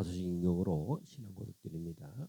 사도신경으로 신앙 고백드립니다.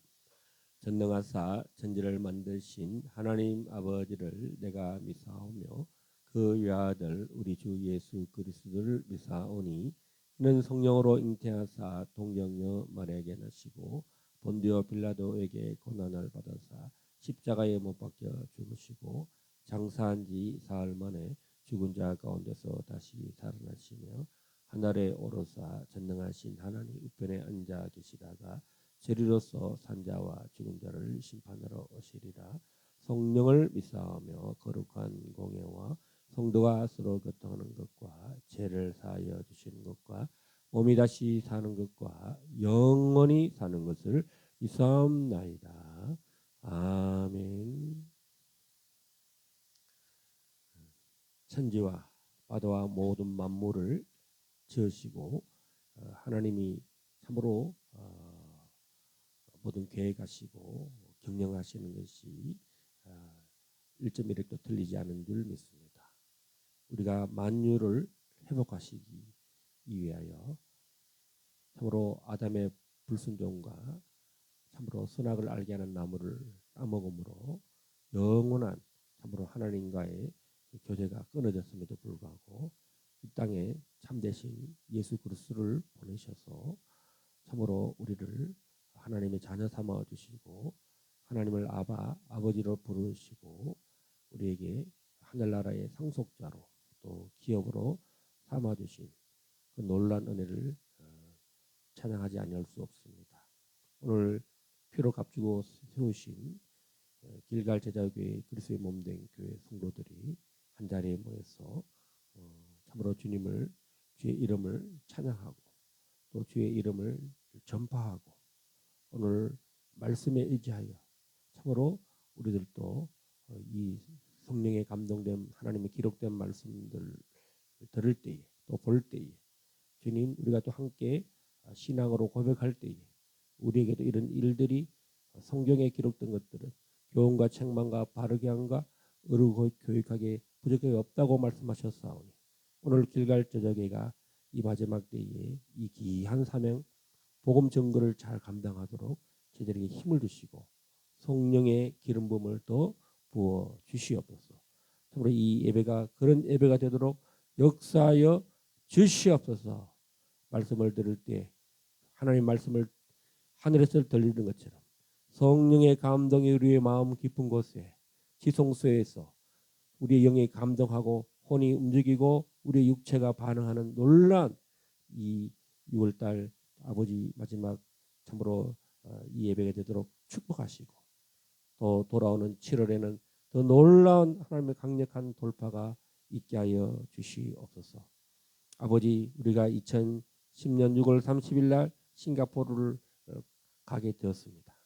전능하사 천지를 만드신 하나님 아버지를 내가 믿사오며 그 외아들 우리 주 예수 그리스도를 믿사오니 이는 성령으로 잉태하사 동정녀 마리아에게 나시고 본디오 빌라도에게 고난을 받아사 십자가에 못 박혀 죽으시고 장사한 지 사흘 만에 죽은 자 가운데서 다시 살아나시며 하늘에 오르사 전능하신 하나님 우편에 앉아 계시다가 저리로서 산자와 죽은 자를 심판하러 오시리라. 성령을 믿사오며 거룩한 공예와 성도가 서로 교통하는 것과 죄를 사하여 주시는 것과 몸이 다시 사는 것과 영원히 사는 것을 믿사옵나이다. 아멘. 천지와 바다와 모든 만물을 지으시고 하나님이 참으로 모든 계획하시고 경영하시는 것이 1.1획도 틀리지 않은 줄 믿습니다. 우리가 만유를 회복하시기 위하여 참으로 아담의 불순종과 참으로 선악을 알게 하는 나무를 따먹음으로 영원한 참으로 하나님과의 교제가 끊어졌음에도 불구하고 이 땅에 참되신 예수 그리스도를 보내셔서 참으로 우리를 하나님의 자녀 삼아 주시고 하나님을 아버지로 부르시고 우리에게 하늘나라의 상속자로 또 기업으로 삼아 주신 그 놀라운 은혜를 찬양하지 아니할 수 없습니다. 오늘 피로 값주고 세우신 길갈 제자교회 그리스도의 몸된 교회 성도들이 한 자리에 모여서 참으로 주의 이름을 찬양하고 또 주의 이름을 전파하고 오늘 말씀에 의지하여 참으로 우리들도 이 성령에 감동된 하나님의 기록된 말씀들을 들을 때에 또 볼 때에 주님 우리가 또 함께 신앙으로 고백할 때에 우리에게도 이런 일들이 성경에 기록된 것들은 교훈과 책망과 바르게 함과 의로 교육하게 부족함이 없다고 말씀하셨사오니 오늘 길갈 제자교회가 이 마지막 때에 이 귀한 사명 복음 증거를 잘 감당하도록 저희들에게 힘을 주시고 성령의 기름 부음을 더 부어 주시옵소서. 참으로 이 예배가 그런 예배가 되도록 역사하여 주시옵소서. 말씀을 들을 때 하나님 말씀을 하늘에서 들리는 것처럼 성령의 감동이 우리의 마음 깊은 곳에 지성소에서 우리의 영이 감동하고 혼이 움직이고 우리의 육체가 반응하는 놀라운 이 6월달 아버지 마지막 참으로 이 예배가 되도록 축복하시고 또 돌아오는 7월에는 더 놀라운 하나님의 강력한 돌파가 있게 하여 주시옵소서. 아버지 우리가 2010년 6월 30일 날 싱가포르를 가게 되었습니다.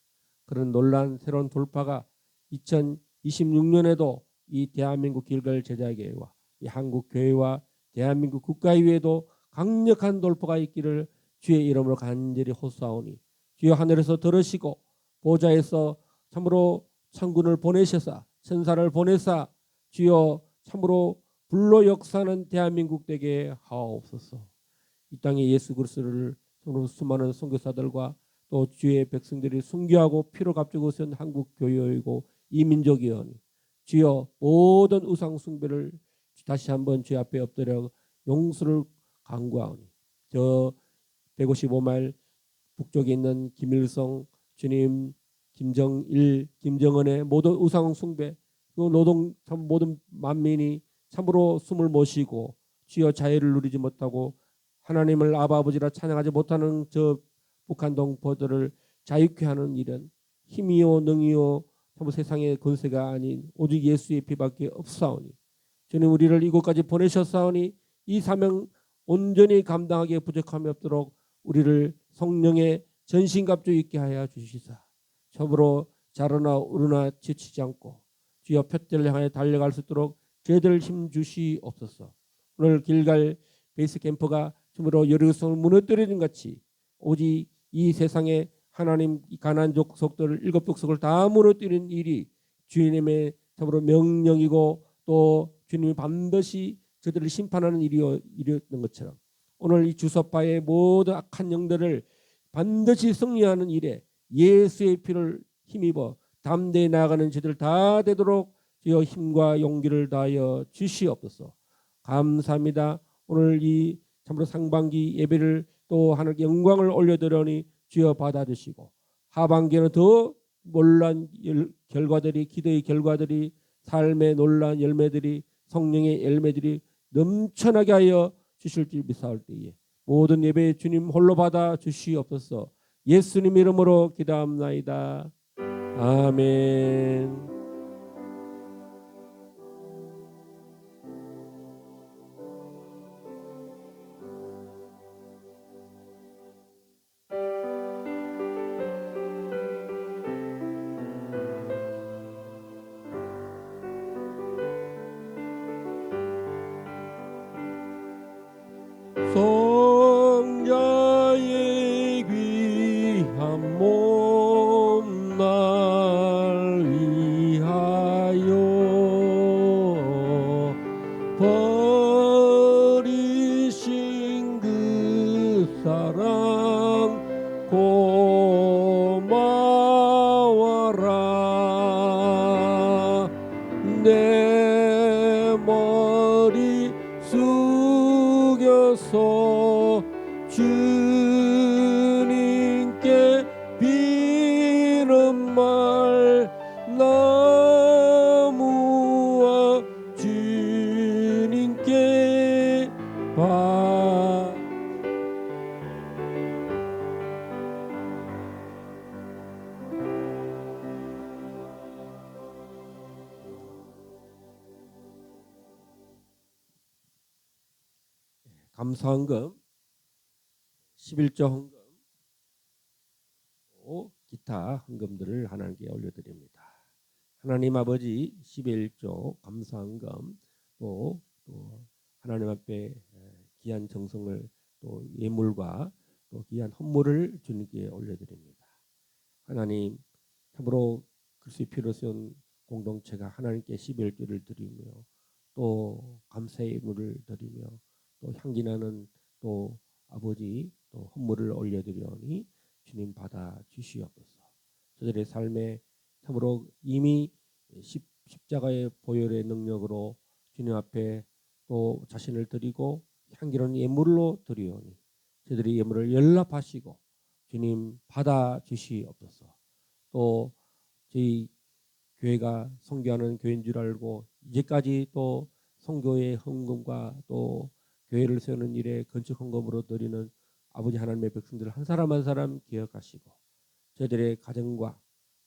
그런 놀라운 새로운 돌파가 2026년에도 이 대한민국 길갈 제자교회와 이 한국 교회와 대한민국 국가위에도 강력한 돌파가 있기를 주의 이름으로 간절히 호소하오니 주여 하늘에서 들으시고 보좌에서 참으로 천군을 보내셔서 천사를 보내사 주여 참으로 불로 역사하는 대한민국 되게 하옵소서. 이 땅에 예수 그리스도를 수많은 선교사들과 또 주의 백성들이 순교하고 피로 값주고 선 한국 교회이고 이민족이오니 주여 모든 우상 숭배를 다시 한번 주 앞에 엎드려 용서를 간구하오니 저 155마일 북쪽에 있는 김일성 주님 김정일 김정은의 모든 우상 숭배 그 노동 참 모든 만민이 참으로 숨을 못 쉬고 주여 자유를 누리지 못하고 하나님을 아버지라 찬양하지 못하는 저 북한 동포들을 자유케 하는 일은 힘이요 능이요 참 세상의 권세가 아닌 오직 예수의 피밖에 없사오니 주님 우리를 이곳까지 보내셨사오니 이 사명 온전히 감당하기에 부족함이 없도록 우리를 성령의 전신갑주 있게 하여 주시사 참으로 자르나 우르나 지치지 않고 주여 표대를 향해 달려갈 수 있도록 저희들 힘 주시옵소서. 오늘 길갈 베이스 캠프가 참으로 여리고성을 무너뜨리는 같이 오직 이 세상에 하나님 가나안 족속들 7족속을 다 무너뜨리는 일이 주님의 참으로 명령이고 또 주님이 반드시 저들을 심판하는 일이었던 것처럼 오늘 이 주석파의 모든 악한 영들을 반드시 승리하는 일에 예수의 피를 힘입어 담대히 나아가는 저희들 다 되도록 주여 힘과 용기를 다하여 주시옵소서. 감사합니다. 오늘 이 참으로 상반기 예배를 또 하나님께 영광을 올려드리니 주여 받아주시고, 하반기에는 더 놀란 결과들이, 기도의 결과들이, 삶의 놀란 열매들이, 성령의 열매들이 넘쳐나게 하여 주실 줄 믿사올 때에 모든 예배 주님 홀로 받아 주시옵소서. 예수님 이름으로 기도합나이다. 아멘. 성자의 귀한 몸 날 위하여 버리신 그 사랑 고마워라. 내 머리 숙여서 주님께 비는 말 나무와 주님께 감사헌금, 11조 헌금, 또 기타 헌금들을 하나님께 올려드립니다. 하나님 아버지, 11조 감사헌금, 또 하나님 앞에 귀한 정성을, 또 예물과 또 귀한 헌물을 주님께 올려드립니다. 하나님, 참으로 그리스도의 피로 세운 공동체가 하나님께 11조를 드리며 또 감사의 예물을 드리며 또 향기나는 또 아버지 또 헌물을 올려드리오니 주님 받아 주시옵소서. 저들의 삶에 참으로 이미 십자가의 보혈의 능력으로 주님 앞에 또 자신을 드리고 향기로운 예물로 드리오니 저들의 예물을 연락하시고 주님 받아 주시옵소서. 또 저희 교회가 선교하는 교회인 줄 알고 이제까지 또 선교의 헌금과 또 교회를 세우는 일에 건축 헌금으로 드리는 아버지 하나님의 백성들 한 사람 한 사람 기억하시고 저희들의 가정과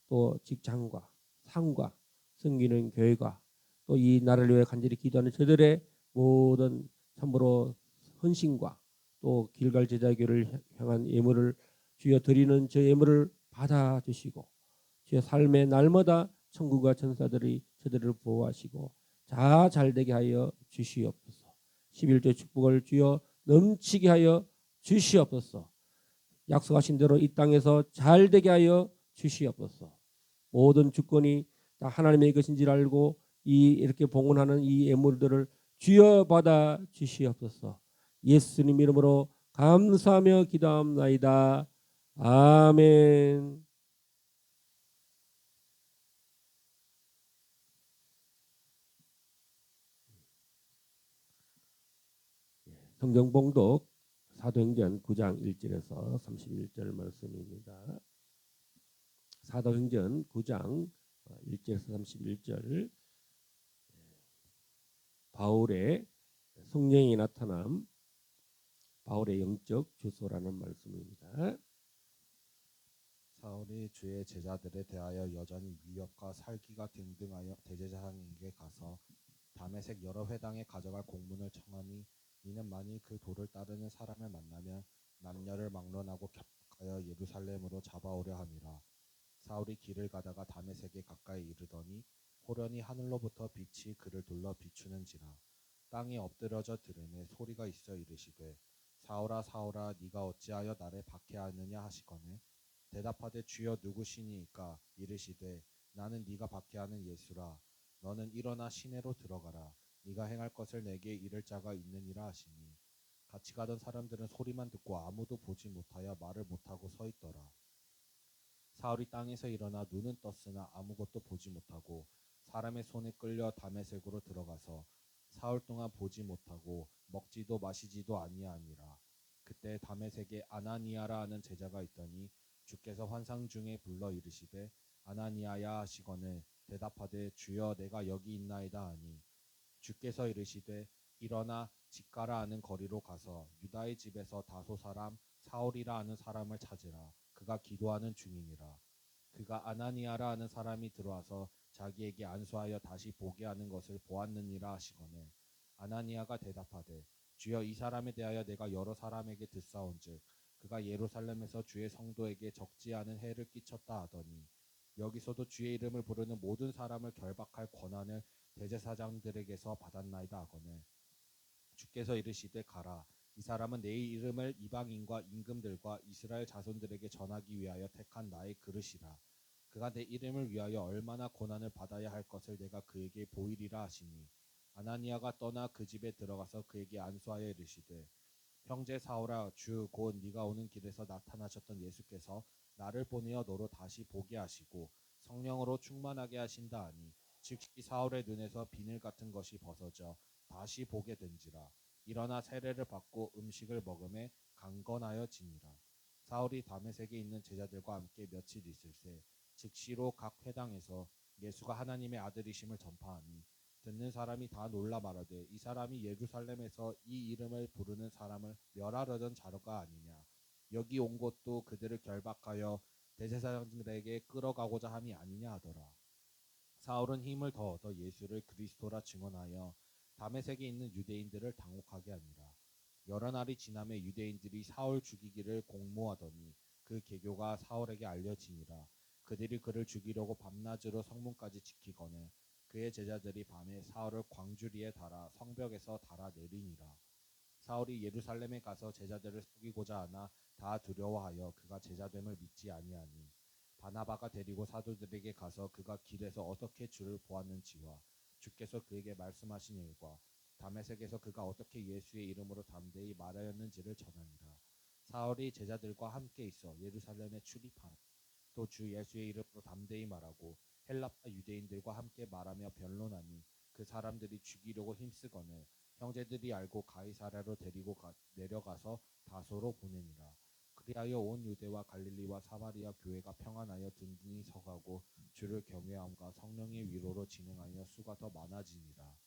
또 직장과 삶과 섬기는 교회가 또 이 나라를 위해 간절히 기도하는 저들의 모든 참으로 헌신과 또 길갈 제자교를 향한 예물을 주여 드리는 저 예물을 받아주시고 주여 삶의 날마다 천국과 천사들이 저들을 보호하시고 다 잘되게 하여 주시옵소서. 11조 축복을 주여 넘치게 하여 주시옵소서. 약속하신 대로 이 땅에서 잘되게 하여 주시옵소서. 모든 주권이 다 하나님의 것인 줄 알고 이렇게 봉헌하는 이 예물들을 주여 받아 주시옵소서. 예수님 이름으로 감사하며 기도합나이다. 아멘. 성경 봉독 사도행전 9장 1절에서 31절 말씀입니다. 사도행전 9장 1절에서 31절, 바울의 성령이 나타남, 바울의 영적 주소라는 말씀입니다. 사울이 주의 제자들에 대하여 여전히 위협과 살기가 등등하여 대제사장에게 가서 다메섹 여러 회당에 가져갈 공문을 청하니 이는 만일 그 도를 따르는 사람을 만나면 남녀를 막론하고 격하여 예루살렘으로 잡아오려 함이라. 사울이 길을 가다가 다메섹에 가까이 이르더니 호련히 하늘로부터 빛이 그를 둘러 비추는지라. 땅이 엎드려져 들으매 소리가 있어 이르시되 사울아 사울아 네가 어찌하여 나를 박해하느냐 하시거늘 대답하되 주여 누구시니이까. 이르시되 나는 네가 박해하는 예수라. 너는 일어나 시내로 들어가라. 네가 행할 것을 내게 이를 자가 있느니라 하시니 같이 가던 사람들은 소리만 듣고 아무도 보지 못하여 말을 못하고 서 있더라. 사울이 땅에서 일어나 눈은 떴으나 아무것도 보지 못하고 사람의 손에 끌려 다메섹으로 들어가서 사흘 동안 보지 못하고 먹지도 마시지도 아니하니라. 그때 다메섹에 아나니아라 하는 제자가 있더니 주께서 환상 중에 불러 이르시되 아나니아야 하시거늘 대답하되 주여 내가 여기 있나이다 하니 주께서 이르시되 일어나 직가라 하는 거리로 가서 유다의 집에서 다소 사람 사울이라 하는 사람을 찾으라. 그가 기도하는 중이니라. 그가 아나니아라 하는 사람이 들어와서 자기에게 안수하여 다시 보게 하는 것을 보았느니라 하시거늘 아나니아가 대답하되 주여 이 사람에 대하여 내가 여러 사람에게 듣사온즉 그가 예루살렘에서 주의 성도에게 적지 않은 해를 끼쳤다 하더니 여기서도 주의 이름을 부르는 모든 사람을 결박할 권한을 대제사장들에게서 받았나이다 하거늘 주께서 이르시되 가라. 이 사람은 내 이름을 이방인과 임금들과 이스라엘 자손들에게 전하기 위하여 택한 나의 그릇이라. 그가 내 이름을 위하여 얼마나 고난을 받아야 할 것을 내가 그에게 보이리라 하시니 아나니아가 떠나 그 집에 들어가서 그에게 안수하여 이르시되 형제 사울아 주 곧 네가 오는 길에서 나타나셨던 예수께서 나를 보내어 너로 다시 보게 하시고 성령으로 충만하게 하신다 하니 즉시 사울의 눈에서 비늘 같은 것이 벗어져 다시 보게 된지라. 일어나 세례를 받고 음식을 먹음에 강건하여 지니라. 사울이 다메섹에 있는 제자들과 함께 며칠 있을새 즉시로 각 회당에서 예수가 하나님의 아들이심을 전파하니 듣는 사람이 다 놀라 말하되 이 사람이 예루살렘에서 이 이름을 부르는 사람을 멸하려던 자가 아니냐. 여기 온 것도 그들을 결박하여 대제사장들에게 끌어가고자 함이 아니냐 하더라. 사울은 힘을 더 얻어 예수를 그리스도라 증언하여 다메섹에 있는 유대인들을 당혹하게 하니라. 여러 날이 지남에 유대인들이 사울 죽이기를 공모하더니 그 계교가 사울에게 알려지니라. 그들이 그를 죽이려고 밤낮으로 성문까지 지키거늘 그의 제자들이 밤에 사울을 광주리에 달아 성벽에서 달아 내리니라. 사울이 예루살렘에 가서 제자들을 속이고자 하나 다 두려워하여 그가 제자됨을 믿지 아니하니 바나바가 데리고 사도들에게 가서 그가 길에서 어떻게 주를 보았는지와 주께서 그에게 말씀하신 일과 다메섹에서 그가 어떻게 예수의 이름으로 담대히 말하였는지를 전하니라. 사울이 제자들과 함께 있어 예루살렘에 출입하니 또 주 예수의 이름으로 담대히 말하고 헬라파 유대인들과 함께 말하며 변론하니 그 사람들이 죽이려고 힘쓰거늘 형제들이 알고 가이사랴로 데리고 내려가서 다소로 보내니라. 그리하여 온 유대와 갈릴리와 사마리아 교회가 평안하여 든든히 서가고 주를 경외함과 성령의 위로로 진행하여 수가 더 많아지니라.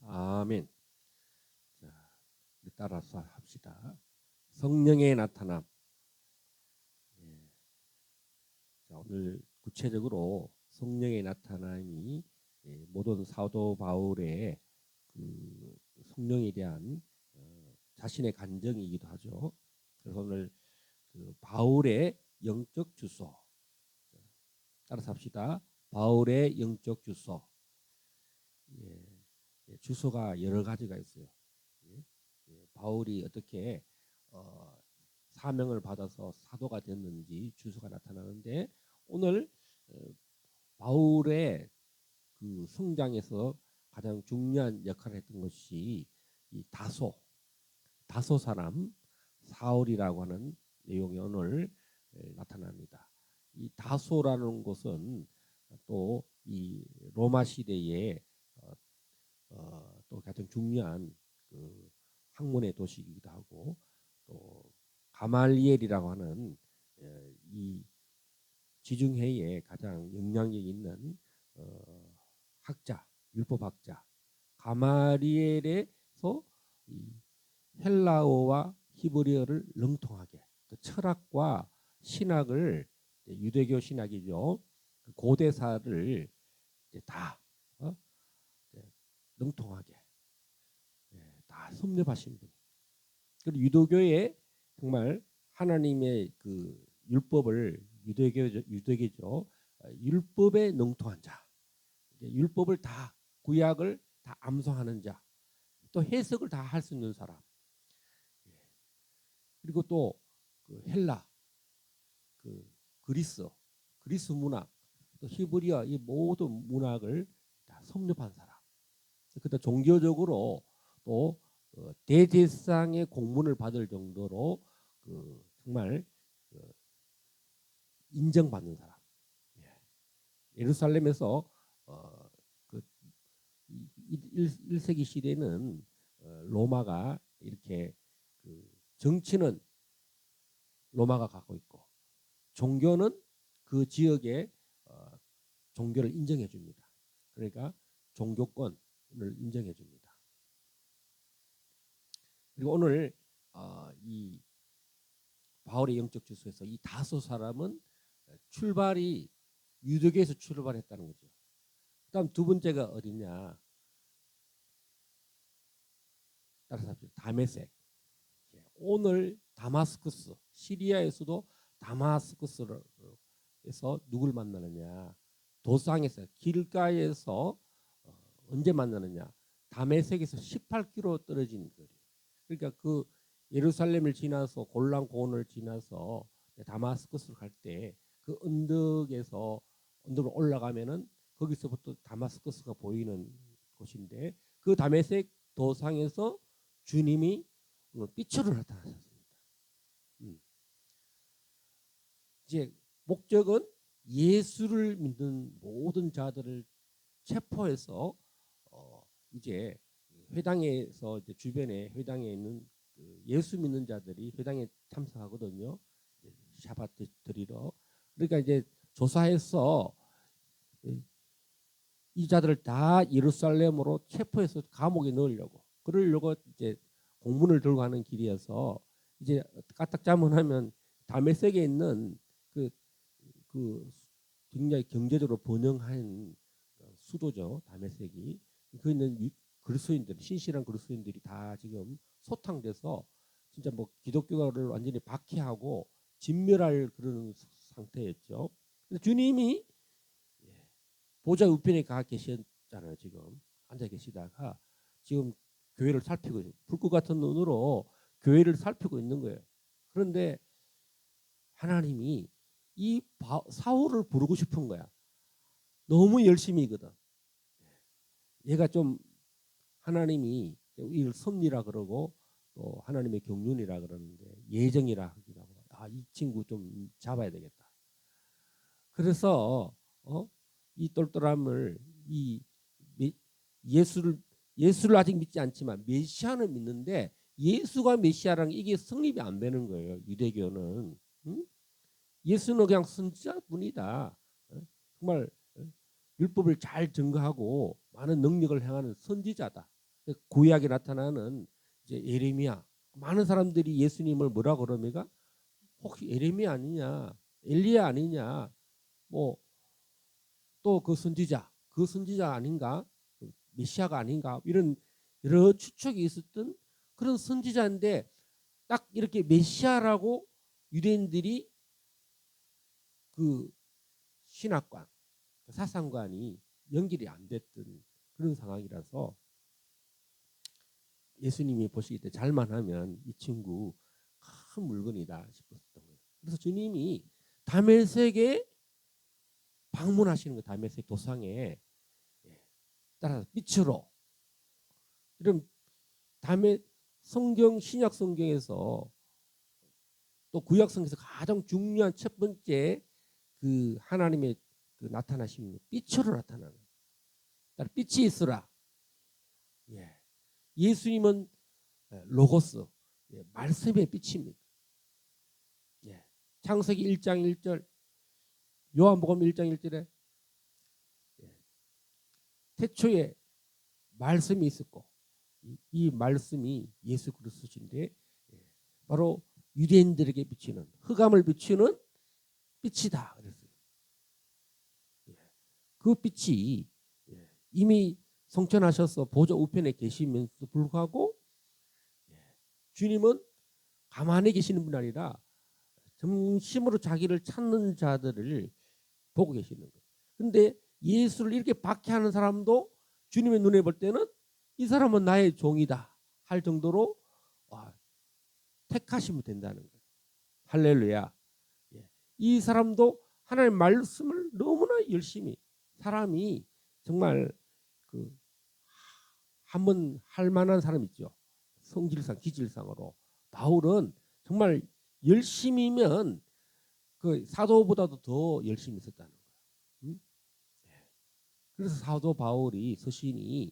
아멘. 자, 우리 따라서 합시다. 성령의 나타남. 예. 자, 오늘 구체적으로 성령의 나타남이 모든 사도 바울의 그 성령에 대한 자신의 간증이기도 하죠. 그래서 오늘 그 바울의 영적 주소. 따라서 합시다. 바울의 영적 주소. 예, 주소가 여러 가지가 있어요. 바울이 어떻게 사명을 받아서 사도가 됐는지 주소가 나타나는데 오늘 바울의 그 성장에서 가장 중요한 역할을 했던 것이 이 다소 사람 사울이라고 하는 내용이 오늘 나타납니다. 이 다소라는 곳은 또 이 로마 시대에 또 가장 중요한 그 학문의 도시이기도 하고 또 가말리엘이라고 하는 이 지중해에 가장 영향력 있는 학자, 율법학자 가말리엘에서 이 헬라어와 히브리어를 능통하게 또 철학과 신학을 유대교 신학이죠. 고대사를 다 능통하게 다 섭렵하신 분. 그리고 유도교에 정말 하나님의 그 율법을 유대교죠. 율법에 능통한 자, 율법을 다 구약을 다 암송하는 자, 또 해석을 다 할 수 있는 사람. 그리고 또 그 헬라, 그 그리스 문학, 또 히브리어 이 모든 문학을 다 섭렵한 사람. 그다 종교적으로 또 대제사장의 공문을 받을 정도로 정말 인정받는 사람. 예루살렘에서 그 1세기 시대는 로마가 이렇게 정치는 로마가 갖고 있고 종교는 그 지역의 종교를 인정해 줍니다. 그러니까 종교권을 인정해 줍니다. 그리고 오늘 이 바울의 영적 주소에서 이 다소 사람은 출발이 유대교에서 출발했다는 거죠. 그다음 두 번째가 어디냐? 따라서 다메섹. 오늘 다마스쿠스, 시리아에서도 다마스쿠스에서 누굴 만나느냐? 도상에서 길가에서 언제 만나느냐? 다메섹에서 18km 떨어진 거리. 그러니까 그 예루살렘을 지나서 골란 고원을 지나서 다마스쿠스로 갈 때 그 언덕에서 언덕으로 올라가면은 거기서부터 다마스쿠스가 보이는 곳인데 그 다메섹 도상에서 주님이 빛으로 나타나셨습니다. 이제 목적은 예수를 믿는 모든 자들을 체포해서 이제 회당에서 이제 주변에 회당에 있는 예수 믿는 자들이 회당에 참석하거든요. 샤밧 드리러. 그러니까 이제 조사해서 이 자들을 다 예루살렘으로 체포해서 감옥에 넣으려고. 그러려고 이제 공문을 들고 가는 길이어서 이제 까딱 자문하면 다메섹에 있는 그 굉장히 경제적으로 번영한 수도죠. 다메섹이. 그 있는 그리스도인들, 신실한 그리스도인들이 다 지금 소탕돼서 진짜 뭐 기독교를 완전히 박해하고 진멸할 그런 상태였죠. 근데 주님이 보좌 우편에 가 계셨잖아요. 지금 앉아 계시다가 지금 교회를 살피고 있어요. 불꽃 같은 눈으로 교회를 살피고 있는 거예요. 그런데 하나님이 이 사울을 부르고 싶은 거야. 너무 열심히거든. 얘가 좀 하나님이 이를 섭리라 그러고 또 하나님의 경륜이라 그러는데 예정이라 하기도 하고 이 친구 좀 잡아야 되겠다. 그래서 이 똘똘함을 이 예수를 아직 믿지 않지만 메시아는 믿는데 예수가 메시아랑 이게 성립이 안 되는 거예요. 유대교는. 예수는 그냥 선지자뿐이다. 정말 율법을 잘 증거하고 많은 능력을 행하는 선지자다. 구약에 나타나는 이제 예레미야. 많은 사람들이 예수님을 뭐라 그럽니까? 혹시 예레미야 아니냐, 엘리야 아니냐, 뭐 또 그 선지자 아닌가, 메시아가 아닌가 이런 여러 추측이 있었던 그런 선지자인데 딱 이렇게 메시아라고 유대인들이 그 신학관, 사상관이 연결이 안 됐던 그런 상황이라서 예수님이 보시기 때 잘만 하면 이 친구 큰 물건이다 싶었던 거예요. 그래서 주님이 다메섹에 방문하시는 거예요. 다메섹 도상에 따라서 빛으로. 이런 성경 신약 성경에서 또 구약 성경에서 가장 중요한 첫 번째 그 하나님의 그 나타나심은 빛으로 나타나는 거예요. 빛이 있으라. 예수님은 로고스, 말씀의 빛입니다. 창세기 1장 1절, 요한복음 1장 1절에 태초에 말씀이 있었고 이 말씀이 예수 그리스도인데 바로 유대인들에게 비치는 흑암을 비추는 빛이다. 그랬어요. 그 빛이 이미 성천하셔서 보좌 우편에 계시면서도 불구하고 주님은 가만히 계시는 분 아니라 정심으로 자기를 찾는 자들을 보고 계시는 거예요. 그런데 예수를 이렇게 박해하는 사람도 주님의 눈에 볼 때는 이 사람은 나의 종이다 할 정도로 택하시면 된다는 거예요. 할렐루야. 이 사람도 하나님의 말씀을 너무나 열심히 사람이 정말 그 한번 할 만한 사람 있죠. 성질상 기질상으로 바울은 정말 열심이면 그 사도보다도 더 열심히 있었다는 거예요. 응? 그래서 사도 바울이 서신이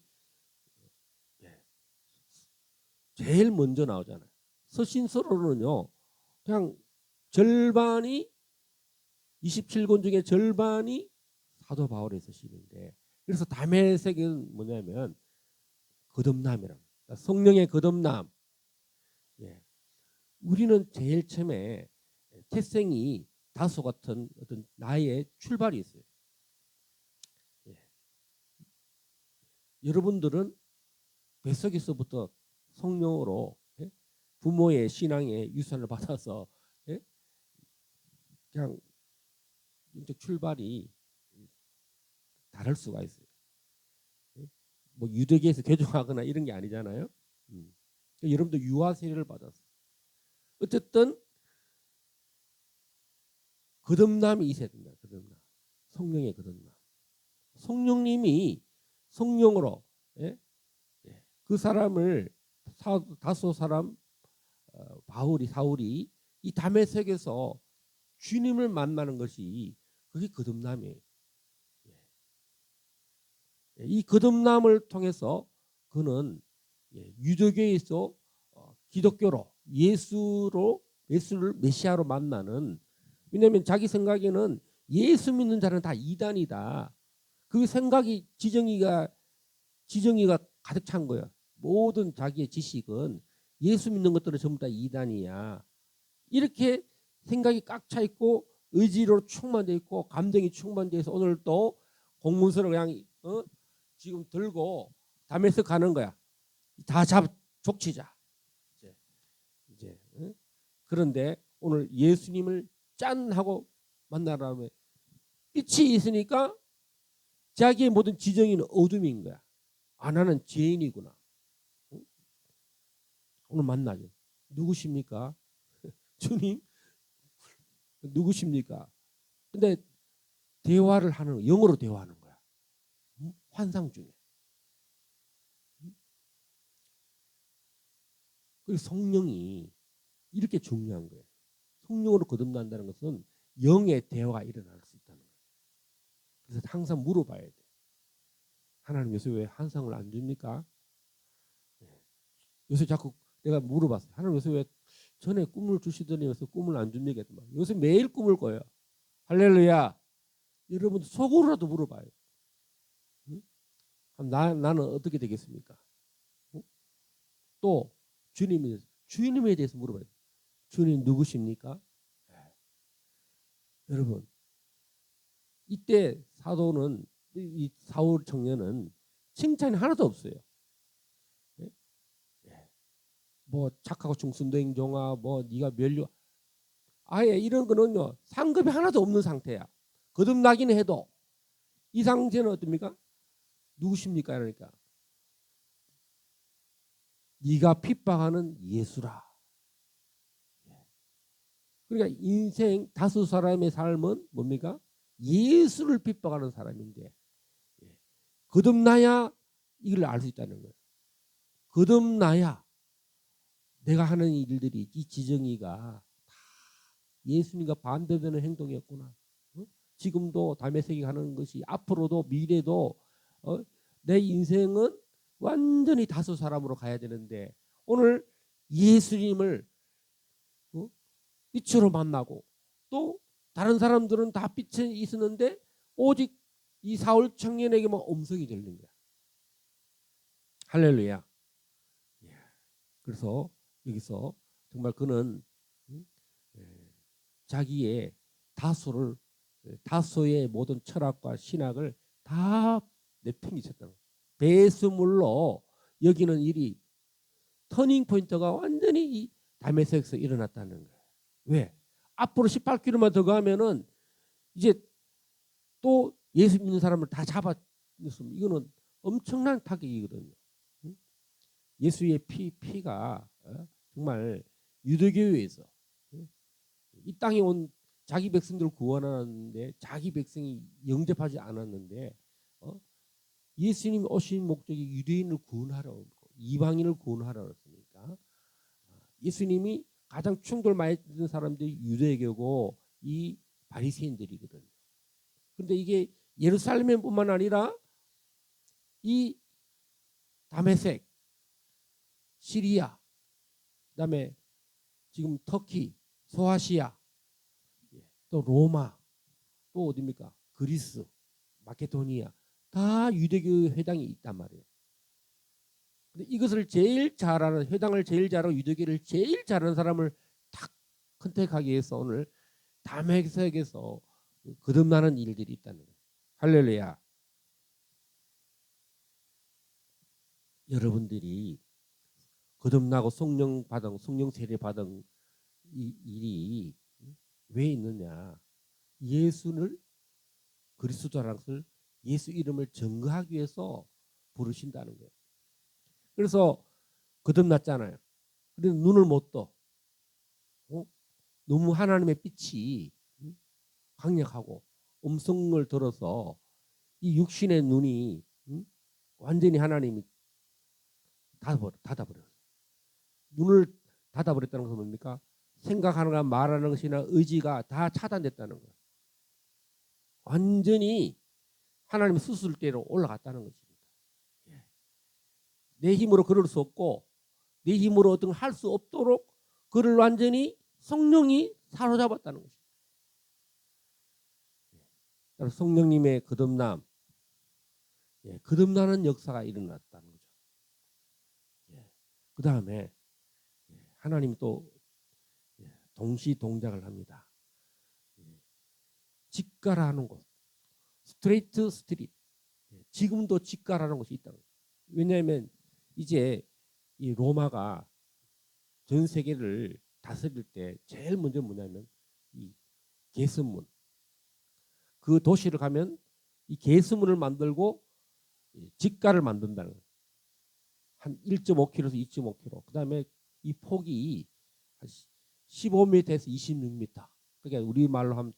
제일 먼저 나오잖아요. 서신서로는요, 그냥 절반이 27권 중에 절반이 사도 바울의 서신인데, 그래서 다메섹은 뭐냐면 거듭남이랍니다. 성령의 거듭남. 예. 우리는 제일 처음에 태생이 다소 같은 어떤 나의 출발이 있어요. 예. 여러분들은 뱃속에서부터 성령으로 부모의 신앙의 유산을 받아서 그냥 인적 출발이 다를 수가 있어요. 뭐 유대계에서 개종하거나 이런 게 아니잖아요. 여러분도 유아 세례를 받았어요. 어쨌든 거듭남이 있어야 된다. 거듭남. 성령의 거듭남. 성령님이 성령으로 그 사람을 다소 사람 사울이 이 다메섹에서 주님을 만나는 것이 그게 거듭남이에요. 이 거듭남을 통해서 그는 유대교에서 기독교로 예수를 메시아로 만나는, 왜냐하면 자기 생각에는 예수 믿는 자는 다 이단이다. 그 생각이 지정이가 가득 찬 거야. 모든 자기의 지식은 예수 믿는 것들은 전부 다 이단이야. 이렇게 생각이 꽉 차 있고 의지로 충만되어 있고 감정이 충만되어 있어. 오늘 또 공문서를 그냥 지금 들고 담에서 가는 거야. 다 족치자. 이제 그런데 오늘 예수님을 짠 하고 만나라면 빛이 있으니까 자기의 모든 지정이는 어둠인 거야. 아, 나는 죄인이구나. 오늘 만나죠. 누구십니까? 주님 누구십니까? 근데 대화를 하는, 영어로 대화하는 거야. 환상 중에. 그리고 성령이 이렇게 중요한 거예요. 성령으로 거듭난다는 것은 영의 대화가 일어날 수 있다는 거예요. 그래서 항상 물어봐야 돼. 하나님 요새 왜 환상을 안 줍니까? 요새 자꾸 내가 물어봤어요. 하나님 요새 왜 전에 꿈을 주시더니 요새 꿈을 안 줍니까? 요새 매일 꿈을 꿔요. 할렐루야. 여러분 속으로라도 물어봐요. 응? 나는 어떻게 되겠습니까? 응? 또 주님에 대해서 물어봐요. 주님 누구십니까? 여러분 이때 사도는, 이 사울 청년은 칭찬이 하나도 없어요. 뭐 착하고 충성된 종아, 뭐 네가 멸류, 아예 이런 거는요 상급이 하나도 없는 상태야. 거듭나긴 해도 이 상태는 어떻습니까? 누구십니까? 그러니까 네가 핍박하는 예수라. 그러니까 인생 다수 사람의 삶은 뭡니까? 예수를 핍박하는 사람인데, 거듭나야 이걸 알 수 있다는 거예요. 거듭나야 내가 하는 일들이, 이 지정이가 다 예수님과 반대되는 행동이었구나. 지금도 다메섹에 가는 것이 앞으로도 미래도 내 인생은 완전히 다수 사람으로 가야 되는데, 오늘 예수님을 빛으로 만나고, 또 다른 사람들은 다 빛에 있었는데 오직 이 사울 청년에게만 음성이 들린 거야. 할렐루야. 그래서 여기서 정말 그는 자기의 다소의 모든 철학과 신학을 다 내팽개쳤다는 거예요. 배수물로 여기는 일이, 터닝 포인트가 완전히 이 다메섹에서 일어났다는 거예요. 왜? 앞으로 18km만 더 가면은 이제 또 예수 믿는 사람을 다 잡아냈으면 이거는 엄청난 타격이거든요. 예수의 피가 정말 유대교회에서 이 땅에 온 자기 백성들을 구원하는데 자기 백성이 영접하지 않았는데, 예수님 오신 목적이 유대인을 구원하러, 이방인을 구원하러 왔으니까 예수님이 가장 충돌 많이 했던 사람들이 유대교고 이 바리새인들이거든요. 그런데 이게 예루살렘뿐만 아니라 이 다메섹, 시리아, 그다음에 지금 터키, 소아시아, 또 로마, 또 어디입니까? 그리스, 마케도니아 다 유대교 회당이 있단 말이에요. 근데 이것을 제일 잘하는 회당을 제일 잘하고 유대교를 제일 잘하는 사람을 딱 컨택하기 위해서 오늘 다메섹에서 거듭나는 일들이 있다는 거예요. 할렐루야. 여러분들이 거듭나고 성령 받은 성령 세례 받은 이 일이 왜 있느냐? 예수를 그리스도라는 것을 예수 이름을 증거하기 위해서 부르신다는 거예요. 그래서 거듭났잖아요. 그런데 눈을 못 떠. 너무 하나님의 빛이 강력하고 음성을 들어서 이 육신의 눈이 완전히 하나님이 닫아버렸어요. 눈을 닫아버렸다는 것은 뭡니까? 생각하는 것, 말하는 것이나 의지가 다 차단됐다는 거예요. 완전히 하나님의 수술대로 올라갔다는 것입니다. 내 힘으로 그럴 수 없고 내 힘으로 어떤 할 수 없도록 그를 완전히 성령이 사로잡았다는 것입니다. 성령님의 거듭남, 거듭나는 역사가 일어났다는 거죠. 그 다음에 하나님이 또 동시 동작을 합니다. 직가라는 곳, 스트레이트 스트릿, 지금도 직가라는 곳이 있다는 거예요. 왜냐하면 이제 이 로마가 전 세계를 다스릴 때 제일 먼저 뭐냐면 이 개선문, 그 도시를 가면 이 개선문을 만들고 직가를 만든다는 거예요. 한 1.5km에서 2.5km. 그 다음에 이 폭이 15m에서 26m. 그러니까 우리 말로 하면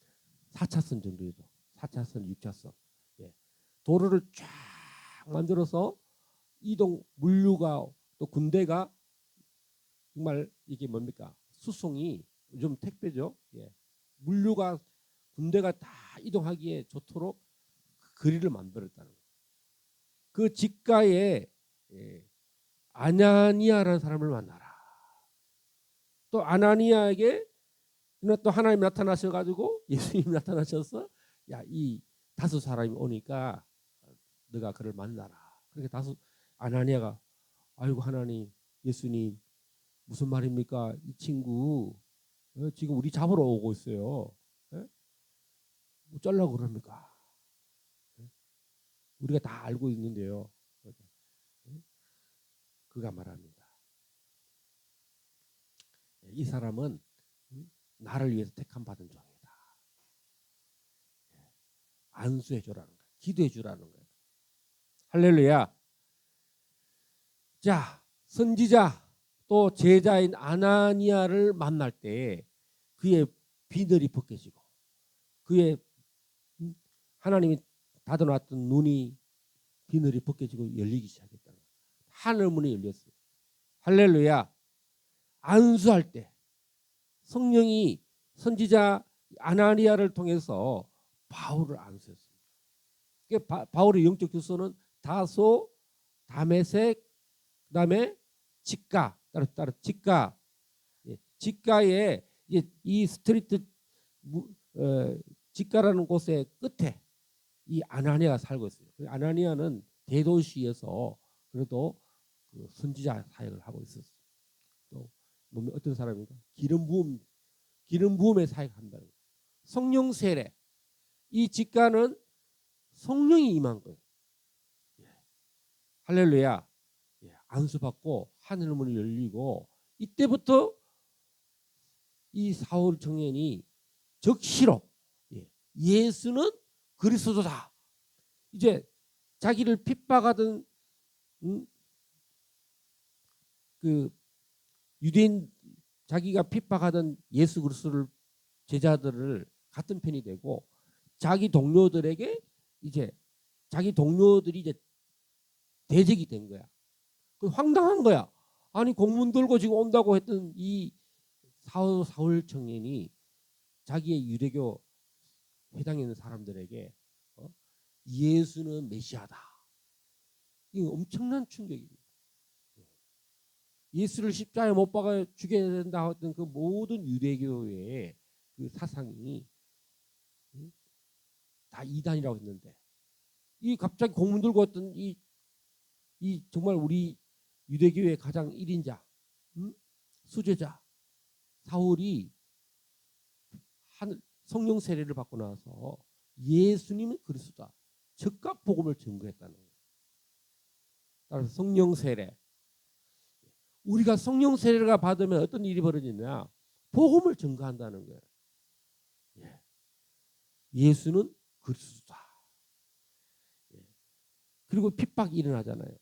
4차선 정도죠. 4차선, 6차선. 도로를 쫙 만들어서 이동 물류가 또 군대가 정말 이게 뭡니까? 수송이 요즘 택배죠. 물류가 군대가 다 이동하기에 좋도록 그 거리를 만들었다는 거예요. 그 직가에 아나니아라는 사람을 만나라. 또 아나니아에게 또 하나님 나타나셔가지고 예수님 나타나셔서 야, 이 다섯 사람이 오니까 너가 그를 만나라. 그러니까 아나니아가 아이고 하나님 예수님 무슨 말입니까? 이 친구 지금 우리 잡으러 오고 있어요. 뭐 쩔라고 그럽니까? 우리가 다 알고 있는데요. 그가 말합니다. 이 사람은 나를 위해서 택함 받은 종이다. 안수해 주라는 거야. 기도해 주라는 거야. 할렐루야. 자, 선지자 또 제자인 아나니아를 만날 때 그의 비늘이 벗겨지고 그의 하나님이 닫아놨던 눈이 비늘이 벗겨지고 열리기 시작했다. 하늘 문이 열렸어요. 할렐루야. 안수할 때 성령이 선지자 아나니아를 통해서 바울을 안수했습니다. 바울의 영적 주소는 다소, 다메섹, 그다음에 직가, 따로 직가, 직가에 이 스트리트 직가라는 곳의 끝에 이 아나니아가 살고 있어요. 아나니아는 대도시에서 그래도 그 선지자 사역을 하고 있었어요. 또 어떤 사람입니까? 기름 부음의 사역한다는 거예요. 성령 세례. 이 직가는 성령이 임한 거예요. 할렐루야. 안수받고 하늘 문이 열리고 이때부터 이 사울 청년이 적시로 예수는 그리스도다. 이제 자기를 핍박하던 그 유대인 자기가 핍박하던 예수 그리스도를 제자들을 같은 편이 되고 자기 동료들에게 이제 자기 동료들이 이제 대적이 된 거야. 그 황당한 거야. 아니 공문 들고 지금 온다고 했던 이 사울 청년이 자기의 유대교 회당에 있는 사람들에게 예수는 메시아다. 이 엄청난 충격입니다. 예수를 십자가에 못 박아 죽여야 된다 했던 그 모든 유대교의 그 사상이 다 이단이라고 했는데 이 갑자기 공문 들고 왔던 이 정말 우리 유대교의 가장 1인자 수제자 사울이 성령 세례를 받고 나서 예수님은 그리스도다. 즉각 복음을 증거했다는 거예요. 따라서 성령 세례. 우리가 성령 세례가 받으면 어떤 일이 벌어지냐? 복음을 증거한다는 거예요. 예수는 그리스도다. 그리고 핍박이 일어나잖아요.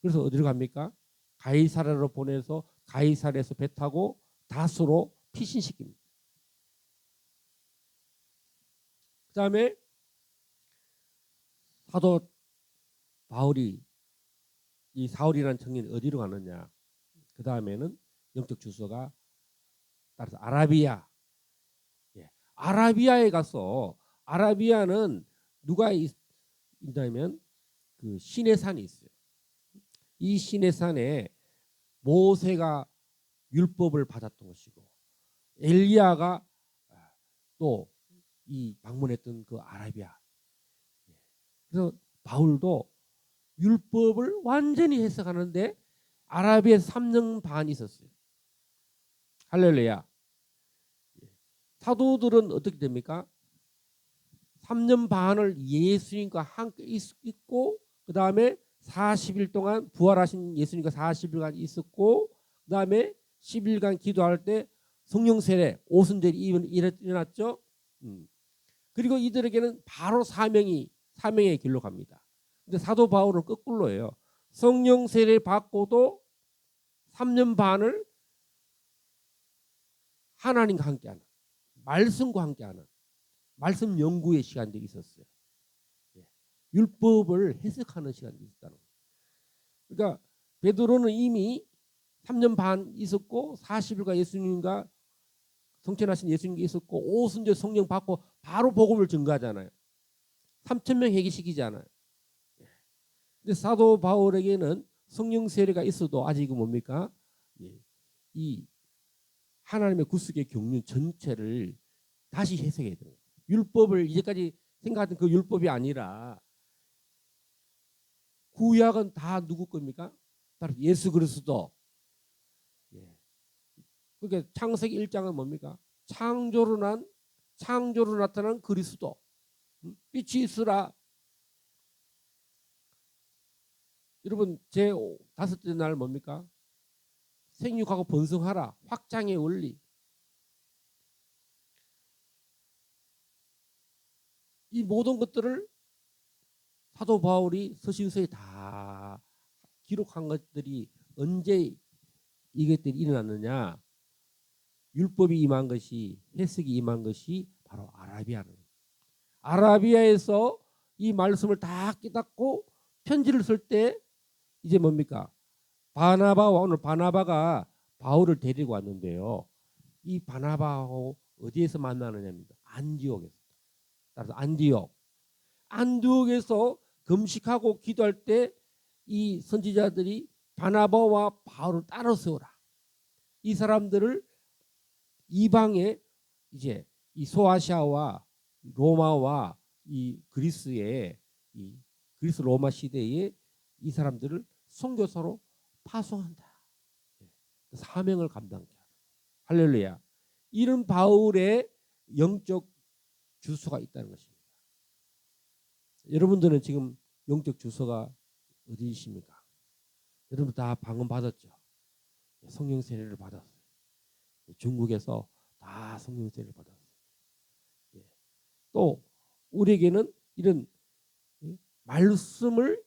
그래서 어디로 갑니까? 가이사랴로 보내서 가이사랴에서 배 타고 다소로 피신시킵니다. 그 다음에 사도 바울이 이 사울이라는 청년이 어디로 가느냐? 그 다음에는 영적 주소가 따라서 아라비아. 아라비아에 가서 아라비아는 누가 있냐면 그 시내산이 있어요. 이 시내산에 모세가 율법을 받았던 것이고 엘리야가 또 이 방문했던 그 아라비아. 그래서 바울도 율법을 완전히 해석하는데 아라비아에서 3년 반 있었어요. 할렐루야. 사도들은 어떻게 됩니까? 3년 반을 예수님과 함께 있고 그 다음에 40일 동안 부활하신 예수님과 40일간 있었고 그 다음에 10일간 기도할 때 성령 세례 오순절이 일어났죠. 그리고 이들에게는 바로 사명의 길로 갑니다. 근데 사도 바울은 거꾸로예요. 성령 세례 받고도 3년 반을 하나님과 함께하는 말씀과 함께하는 말씀 연구의 시간들이 있었어요. 율법을 해석하는 시간이 있었다는 거예요. 그러니까 베드로는 이미 3년 반 있었고 40일과 예수님과 성천하신 예수님께 있었고 오순절 성령 받고 바로 복음을 증거하잖아요. 3,000명 회개시키잖아요. 근데 사도 바울에게는 성령 세례가 있어도 아직은 뭡니까? 이 하나님의 구속의 경륜 전체를 다시 해석해야 돼요. 율법을 이제까지 생각하던 그 율법이 아니라 구약은 다 누구 겁니까? 바로 예수 그리스도. 그러니까 창세기 1장은 뭡니까? 창조로 나타난 그리스도. 빛이 있으라. 여러분 제 5째 날 뭡니까? 생육하고 번성하라. 확장의 원리. 이 모든 것들을 사도 바울이 서신서에 다 기록한 것들이 언제 이것들이 일어났느냐? 율법이 임한 것이 해석이 임한 것이 바로 아라비아에서 이 말씀을 다 깨닫고 편지를 쓸 때 이제 뭡니까? 오늘 바나바가 바울을 데리고 왔는데요. 이 바나바하고 어디에서 만나느냐입니다. 안디옥에서. 따라서 안디옥에서 금식하고 기도할 때 이 선지자들이 바나바와 바울을 따로 세우라. 이 사람들을 이방에 이제 이 소아시아와 로마와 이 그리스의 이 그리스 로마 시대에 이 사람들을 선교사로 파송한다. 사명을 감당케 하라. 할렐루야. 이런 바울의 영적 주소가 있다는 것입니다. 여러분들은 지금 영적 주소가 어디이십니까? 여러분 다 방언 받았죠. 성령 세례를 받았어요. 중국에서 다 성령 세례를 받았어요. 또 우리에게는 이런 말씀을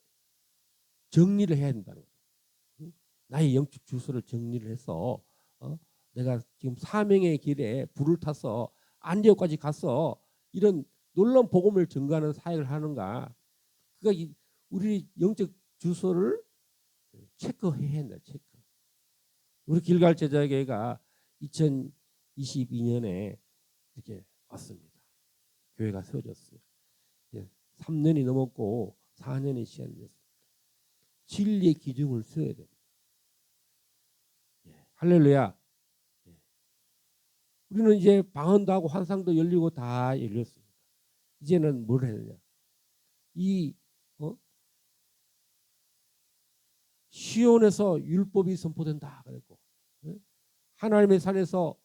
정리를 해야 된다는 거예요. 나의 영적 주소를 정리를 해서 내가 지금 사명의 길에 불을 타서 안디옥까지 가서 이런 놀라운 복음을 증거하는 사역을 하는가? 그러니까 우리 영적 주소를 체크해야 한다. 체크. 우리 길갈 제자교회가 2022년에 이렇게 왔습니다. 교회가 세워졌어요. 이제 3년이 넘었고 4년의 시간이 됐습니다. 진리의 기준을 세워야 됩니다. 할렐루야. 우리는 이제 방언도 하고 환상도 열리고 다 열렸습니다. 이제는 뭘 해야 되냐? 이 시온에서 율법이 선포된다 그랬고, 하나님의 산에서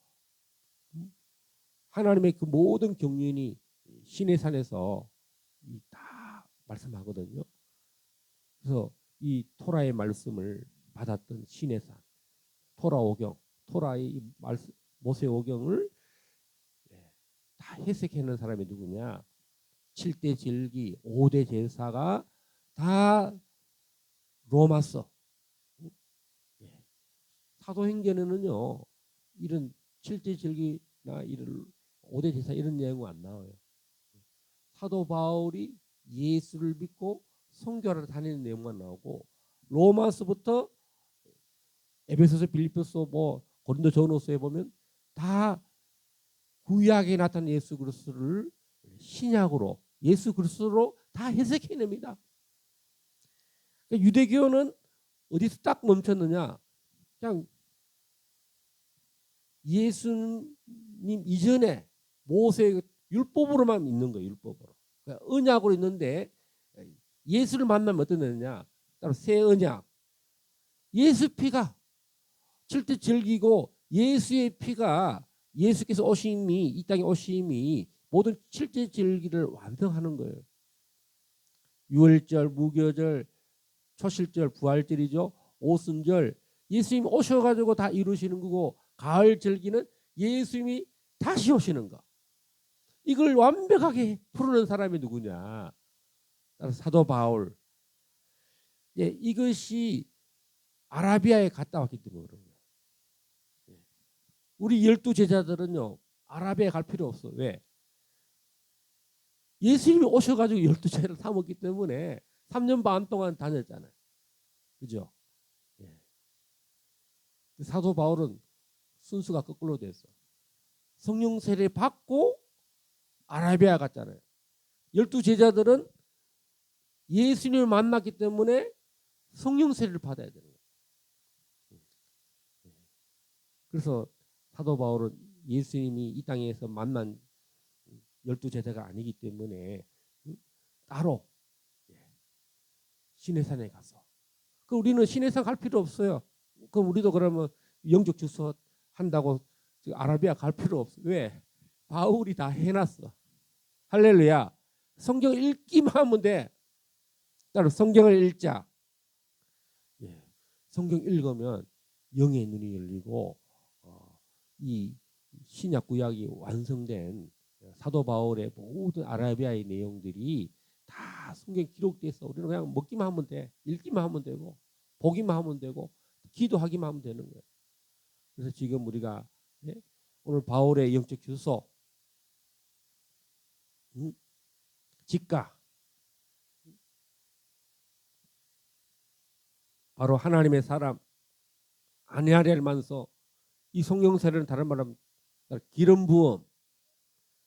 하나님의 그 모든 경륜이 신의 산에서 다 말씀하거든요. 그래서 이 토라의 말씀을 받았던 신의 산, 토라 오경, 토라의 말씀, 모세 오경을 다 해석하는 사람이 누구냐? 7대 절기, 5대 제사가 다 로마서. 사도행전에는요, 이런 7대 절기나 이런 5대 제사 이런 내용은 안 나와요. 사도 바울이 예수를 믿고 선교하러 다니는 내용만 나오고, 로마서부터 에베소서, 빌립보서, 고린도 전후서에 보면 다 구약에 나타난 예수 그리스도를 신약으로, 예수 그리스도로 다 해석해냅니다. 그러니까 유대교는 어디서 딱 멈췄느냐? 그냥 예수님 이전에 모세 율법으로만 있는 거예요. 율법으로. 그러니까 언약으로 있는데 예수를 만나면 어떤 애냐? 따로 새 언약. 예수 피가 7대 절기고, 예수의 피가, 예수께서 오심이, 이 땅에 오심이 모든 7대 절기를 완성하는 거예요. 유월절, 무교절, 초실절, 부활절이죠. 오순절, 예수님이 오셔가지고 다 이루시는 거고, 가을 절기는 예수님이 다시 오시는 거. 이걸 완벽하게 풀어낸 사람이 누구냐? 사도 바울. 이것이 아라비아에 갔다 왔기 때문에 그런 거예요. 우리 12제자들은요, 아라비아에 갈 필요 없어. 왜? 예수님이 오셔가지고 12제자를 삼았기 때문에 3년 반 동안 다녔잖아요. 그죠? 사도 바울은 순수가 거꾸로 됐어. 성령 세례 받고 아라비아 갔잖아요. 12제자들은 예수님을 만났기 때문에 성령 세례를 받아야 되는 거예요. 그래서 사도 바울은 예수님이 이 땅에서 만난 12제자가 아니기 때문에 따로 시내산에 가서, 그 우리는 시내산 갈 필요 없어요. 그럼 우리도 그러면 영적 주소 한다고 아라비아 갈 필요 없어. 왜? 바울이 다 해놨어. 할렐루야. 성경 읽기만 하면 돼. 따로 성경을 읽자. 성경 읽으면 영의 눈이 열리고, 이 신약 구약이 완성된 사도 바울의 모든 아라비아의 내용들이 다 성경에 기록돼서 우리는 그냥 먹기만 하면 돼. 읽기만 하면 되고, 보기만 하면 되고, 기도하기만 하면 되는 거예요. 그래서 지금 우리가 오늘 바울의 영적 주소, 직가, 바로 하나님의 사람 아니하렐만서, 이 성령 세례는 다른 말하면 기름 부음,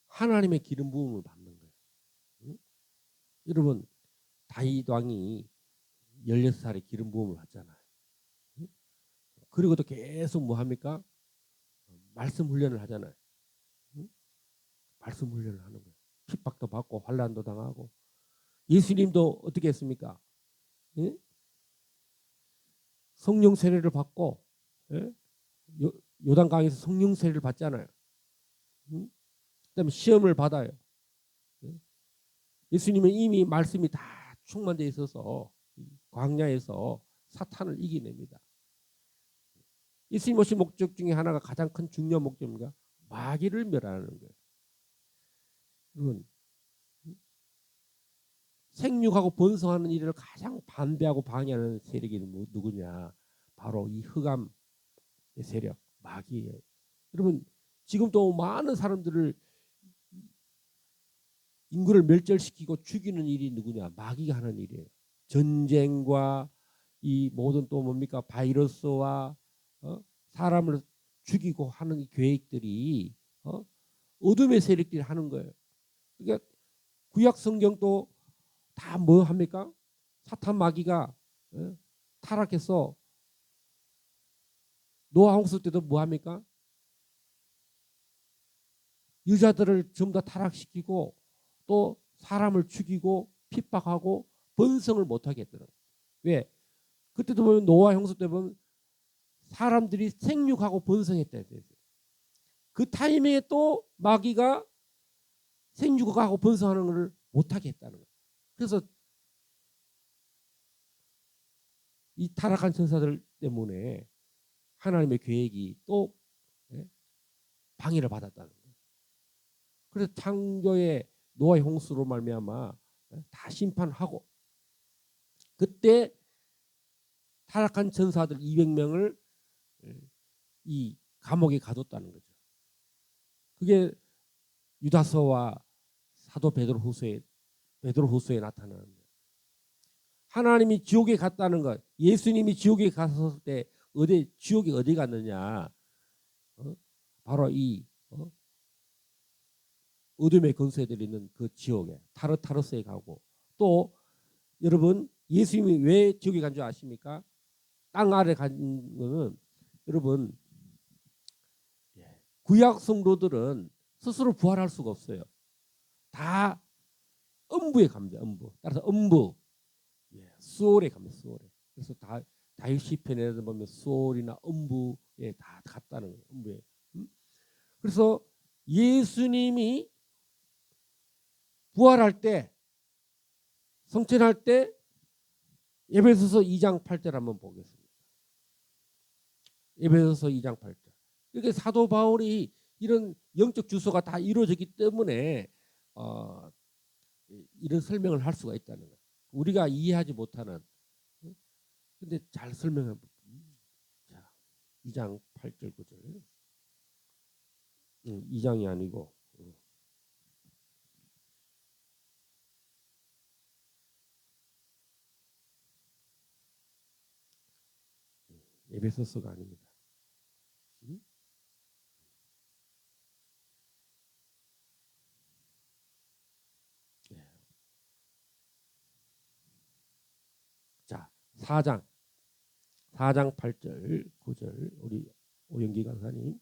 하나님의 기름 부음을 받는 거예요. 여러분, 다윗 왕이 16살에 기름 부음을 받잖아요. 그리고도 계속 뭐 합니까? 말씀 훈련을 하잖아요. 말씀 훈련을 하는 거예요. 핍박도 받고 환난도 당하고. 예수님도 어떻게 했습니까? 성령 세례를 받고, 요단강에서 성령 세례를 받잖아요. 그다음에 시험을 받아요. 예수님은 이미 말씀이 다 충만되어 있어서 광야에서 사탄을 이겨냅니다. 예수님 오신 목적 중에 하나가, 가장 큰 중요한 목적입니다. 마귀를 멸하는 거예요. 여러분, 생육하고 번성하는 일을 가장 반대하고 방해하는 세력이 누구냐? 바로 이 흑암의 세력, 마귀예요. 여러분, 지금 또 많은 사람들을, 인구를 멸절시키고 죽이는 일이 누구냐? 마귀가 하는 일이에요. 전쟁과 이 모든 또 뭡니까? 바이러스와 사람을 죽이고 하는 이 계획들이 어둠의 세력들이 하는 거예요. 그러니까 구약 성경도 다 뭐 합니까? 사탄 마귀가 타락해서 노아 홍수 때도 뭐 합니까? 여자들을 전부 다 타락시키고 또 사람을 죽이고 핍박하고 번성을 못하게 했더라고요. 왜? 그때도 보면 노아 홍수 때 보면 사람들이 생육하고 번성했다 했어요. 그 타이밍에 또 마귀가 생육하고 번성하는 것을 못하게 했다는 거예요. 그래서 이 타락한 천사들 때문에 하나님의 계획이 또 방해를 받았다는 거예요. 그래서 창조의 노아의 홍수로 말미암아 다 심판하고 그때 타락한 천사들 200명을 이 감옥에 가뒀다는 거죠. 그게 유다서와 사도 베드로후서에 나타나는 거예요. 하나님이 지옥에 갔다는 것, 예수님이 지옥에 갔을 때 지옥에 어디 갔느냐? 바로 이 어둠의 권세들이 있는 그 지옥에 타르타르스에 가고 또 여러분 예수님이 왜 지옥에 간 줄 아십니까? 땅 아래 간 거는 여러분 구약 성도들은 스스로 부활할 수가 없어요. 다 음부에 갑니다. 음부. 따라서 음부, 수월에 갑니다. 수월에. 그래서 다 다윗 시편에 보면 수월이나 음부에 다 갔다는 거예요. 음부에. 그래서 예수님이 부활할 때, 성천할 때 에베소서 2장 8절 한번 보겠습니다. 에베소서 2장 8절. 이렇게 사도 바울이 이런 영적 주소가 다 이루어졌기 때문에 이런 설명을 할 수가 있다는 거예요. 우리가 이해하지 못하는 근데 잘 설명해 자, 2장 8절 9절 2장이 아니고 에베소서가 아닙니다. 자, 4장 8절 9절 우리 오영기 강사님.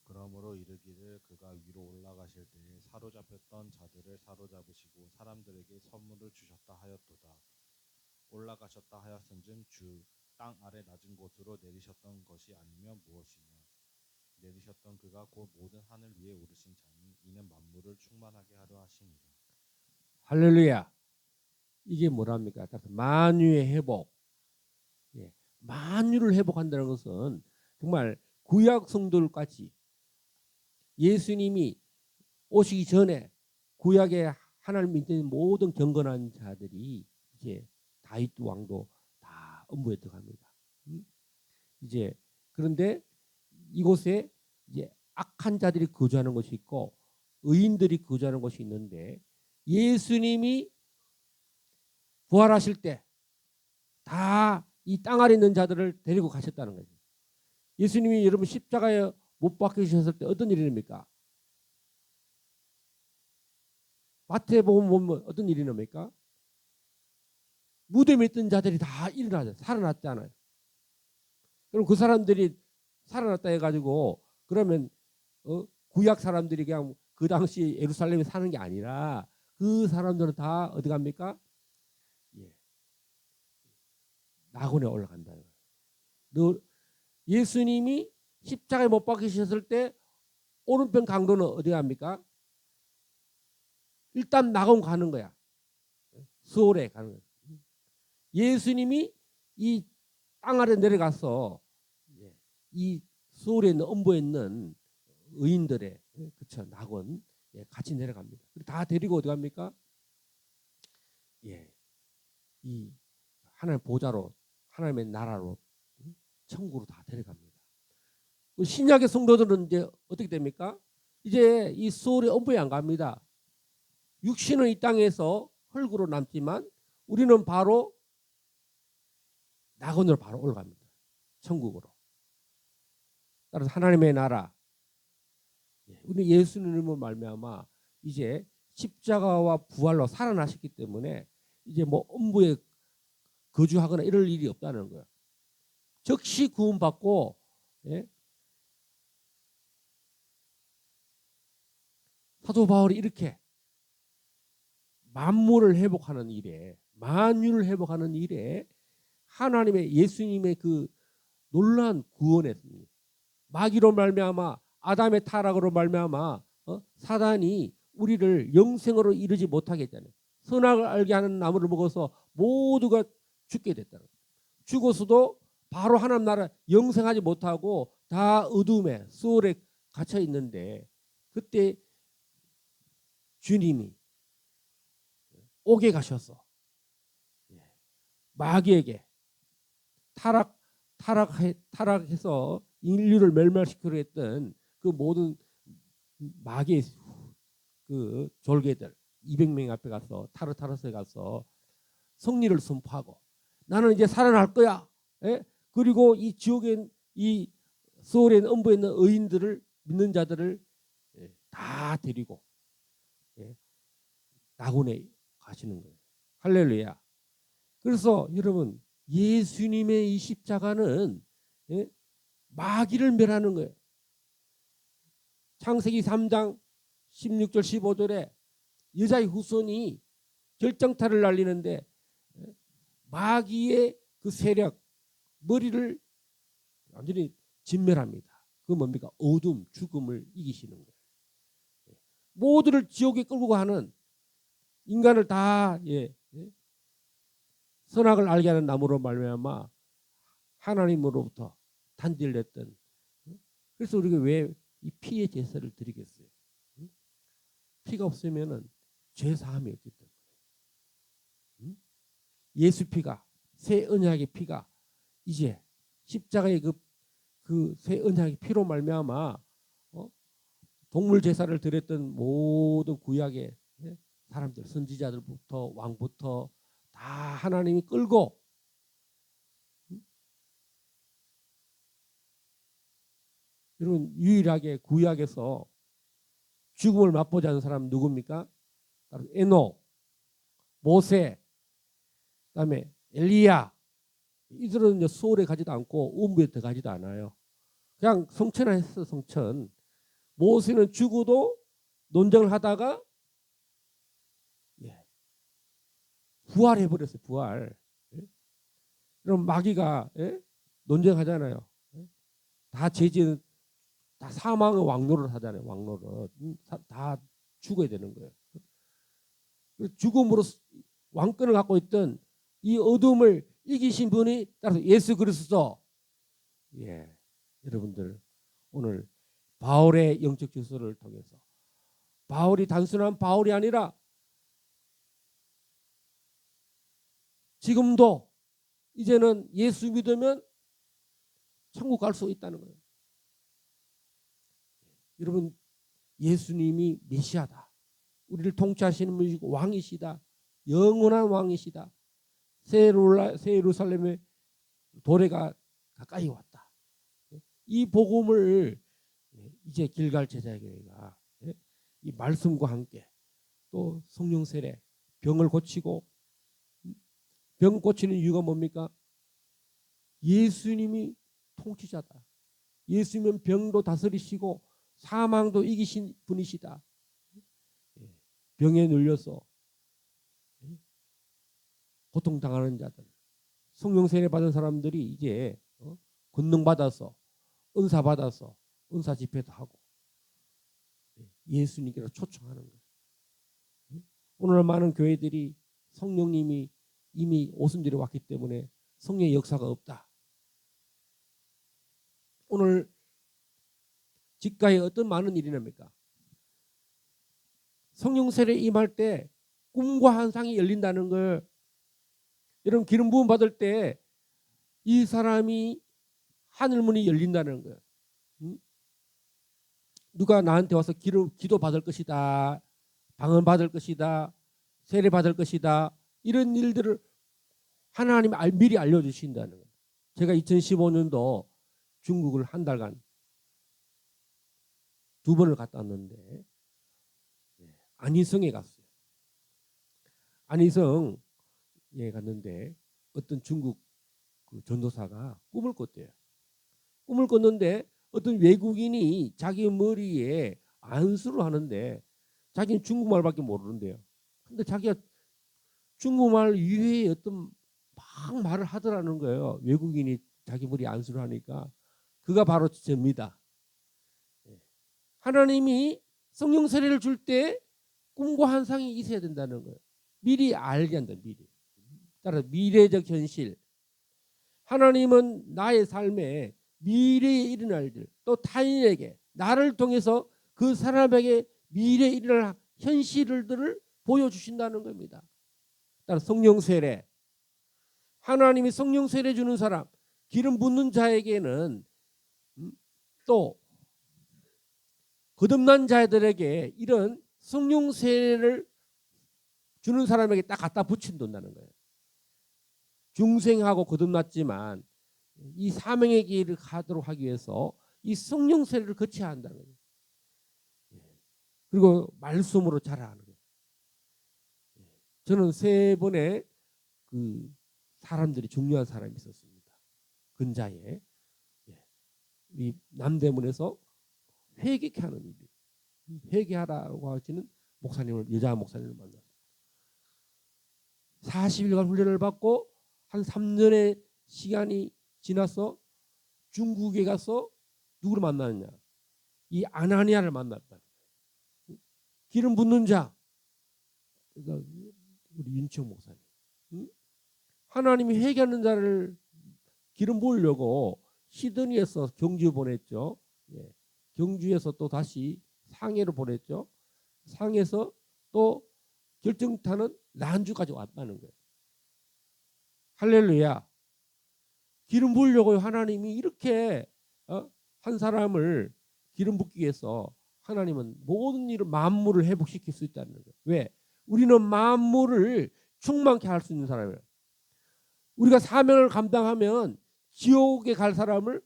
그러므로 이르기를 그가 위로 올라가실 때에 사로잡혔던 자들을 사로잡으시고 사람들에게 선물을 주셨다 하였도다. 올라가셨다 하였은즉 주 땅 아래 낮은 곳으로 내리셨던 것이 아니면 무엇이냐. 내리셨던 그가 곧 모든 하늘 위에 오르신 자니 이는 만물을 충만하게 하려 하심이라. 할렐루야. 이게 뭐랍니까? 만유의 회복. 만유를 회복한다는 것은 정말 구약 성도들까지 예수님이 오시기 전에 구약의 하나님 믿는 모든 경건한 자들이 이제 다윗 왕도 다 음부에 들어갑니다. 이제 그런데 이곳에 이제 악한 자들이 거주하는 것이 있고 의인들이 거주하는 것이 있는데 예수님이 부활하실 때 다 이 땅 아래 있는 자들을 데리고 가셨다는 거죠. 예수님이 여러분 십자가에 못 박히셨을 때 어떤 일이 일입니까? 마태복음 보면 어떤 일이 일입니까? 무덤에 있던 자들이 다 일어나죠. 살아났잖아요. 그럼 그 사람들이 살아났다 해가지고 그러면 구약 사람들이 그냥 그 당시 예루살렘에 사는 게 아니라 그 사람들은 다 어디 갑니까? 낙원에 올라간다. 예수님이 십자가에 못 박히셨을 때 오른편 강도는 어디 갑니까? 일단 낙원 가는 거야. 수월에 가는 거야. 예수님이 이 땅 아래 내려가서 이 수월에 있는 음부에 있는 의인들의 그쵸 낙원 같이 내려갑니다. 다 데리고 어디 갑니까? 이 하나님의 보좌로 하나님의 나라로 천국으로 다 데려갑니다. 신약의 성도들은 이제 어떻게 됩니까? 이제 이 수월의 음부에 안 갑니다. 육신은 이 땅에서 흙으로 남지만 우리는 바로 낙원으로 바로 올라갑니다. 천국으로. 따라서 하나님의 나라, 우리 예수님을 말미암아 이제 십자가와 부활로 살아나셨기 때문에 이제 뭐 음부에 거주하거나 이럴 일이 없다는 거예요. 즉시 구원받고, 예? 사도 바울이 이렇게 만물을 회복하는 일에, 만유를 회복하는 일에 하나님의 예수님의 그 놀라운 구원의 마귀로 말미암아 아담의 타락으로 말미암아 사단이 우리를 영생으로 이르지 못하게 했잖아요. 선악을 알게 하는 나무를 먹어서 모두가 죽게 됐다는 거예요. 죽어서도 바로 하나님 나라 영생하지 못하고 다 어둠에 수월에 갇혀 있는데 그때 주님이 옥에 가셔서 마귀에게 타락해서 인류를 멸망시키려 했던 그 모든 마귀의 그 졸개들 200명 앞에 가서 타르타르스에 가서 승리를 선포하고 나는 이제 살아날 거야. 예? 그리고 이 지옥에 이 서울에 있는 음부에 있는 의인들을 믿는 자들을 다 데리고 낙원에 가시는 거예요. 할렐루야. 그래서 여러분 예수님의 이 십자가는 마귀를 멸하는 거예요. 창세기 3장 16절 15절에 여자의 후손이 결정타를 날리는데 마귀의 그 세력 머리를 완전히 진멸합니다. 그 뭡니까? 어둠, 죽음을 이기시는 거예요. 모두를 지옥에 끌고 가는 인간을 다 선악을 알게 하는 나무로 말미암아 하나님으로부터 단절됐던. 그래서 우리가 왜 이 피의 제사를 드리겠어요? 피가 없으면은 죄 사함이 없기 때문에. 예수 피가 새 언약의 피가 이제 십자가의 그 새 언약의 피로 말미암아 동물 제사를 드렸던 모든 구약의 사람들 선지자들부터 왕부터 다 하나님이 끌고 여러분 유일하게 구약에서 죽음을 맛보지 않은 사람 누굽니까? 에녹, 모세, 그다음에 엘리야. 이들은 이제 수월에 가지도 않고 음부에 들어가지도 않아요. 그냥 성천만 했어. 성천. 모세는 죽어도 논쟁을 하다가 부활해버렸어요. 부활. 그럼 마귀가 논쟁하잖아요. 다 죄지은 다 사망의 왕노를 하잖아요. 왕노를 다 죽어야 되는 거예요. 죽음으로 왕권을 갖고 있던 이 어둠을 이기신 분이 따라서 예수 그리스도. 여러분들 오늘 바울의 영적 주소를 통해서 바울이 단순한 바울이 아니라 지금도 이제는 예수 믿으면 천국 갈 수 있다는 거예요. 여러분 예수님이 메시아다. 우리를 통치하시는 분이시고 왕이시다. 영원한 왕이시다. 새 예루살렘의 도래가 가까이 왔다. 이 복음을 이제 길갈 제자교회가 이 말씀과 함께 또 성령 세례 병을 고치고 병 고치는 이유가 뭡니까? 예수님이 통치자다. 예수님은 병도 다스리시고 사망도 이기신 분이시다. 병에 눌려서 고통당하는 자들, 성령 세례 받은 사람들이 이제 권능 받아서 은사 받아서 은사 집회도 하고 예수님께로 초청하는 거예요. 오늘 많은 교회들이 성령님이 이미 오순절에 왔기 때문에 성령의 역사가 없다. 오늘 직가에 어떤 많은 일이 납니까? 성령 세례 임할 때 꿈과 환상이 열린다는 걸. 여러분 기름 부음 받을 때 이 사람이 하늘문이 열린다는 거예요. 누가 나한테 와서 기도 받을 것이다. 방언 받을 것이다. 세례 받을 것이다. 이런 일들을 하나님이 미리 알려주신다는 거예요. 제가 2015년도 중국을 한 달간 2번을 갔다 왔는데 안희성에 갔어요. 안희성에 갔는데 어떤 중국 그 전도사가 꿈을 꿨대요. 꿈을 꿨는데 어떤 외국인이 자기 머리에 안수를 하는데 자기는 중국말밖에 모르는데요. 근데 자기가 중국말 이외에 어떤 막 말을 하더라는 거예요. 외국인이 자기 머리에 안수를 하니까. 그가 바로 접니다. 하나님이 성령 세례를 줄 때 꿈과 환상이 있어야 된다는 거예요. 미리 알게 한다. 미리. 따라 미래적 현실. 하나님은 나의 삶에 미래에 일어날 일, 또 타인에게 나를 통해서 그 사람에게 미래에 일어날 현실들을 보여주신다는 겁니다. 따라 성령 세례. 하나님이 성령 세례 주는 사람, 기름 붓는 자에게는 또 거듭난 자들에게 이런 성령 세례를 주는 사람에게 딱 갖다 붙인다는 거예요. 중생하고 거듭났지만 이 사명의 길을 가도록 하기 위해서 이 성령 세례를 거쳐야 한다는 거예요. 그리고 말씀으로 자라는 거예요. 저는 3번의 그 사람들이 중요한 사람이 있었습니다. 근자에 이 남대문에서 회개케 하는 일이 회개하라고 하시는 목사님을 여자 목사님을 만났어요. 40일간 훈련을 받고 한 3년의 시간이 지나서 중국에 가서 누구를 만났느냐? 이 아나니아를 만났다. 기름 붓는 자. 그러니까 우리 윤청 목사님. 하나님이 회개하는 자를 기름 부으려고 시드니에서 경주 보냈죠. 경주에서 또 다시 상해로 보냈죠. 상해에서 또 결정타는 난주까지 왔다는 거예요. 할렐루야. 기름 부으려고 하나님이 이렇게 한 사람을 기름 붓기 위해서 하나님은 모든 일을 만물을 회복시킬 수 있다는 거예요. 왜? 우리는 만물을 충만케 할 수 있는 사람이에요. 우리가 사명을 감당하면 지옥에 갈 사람을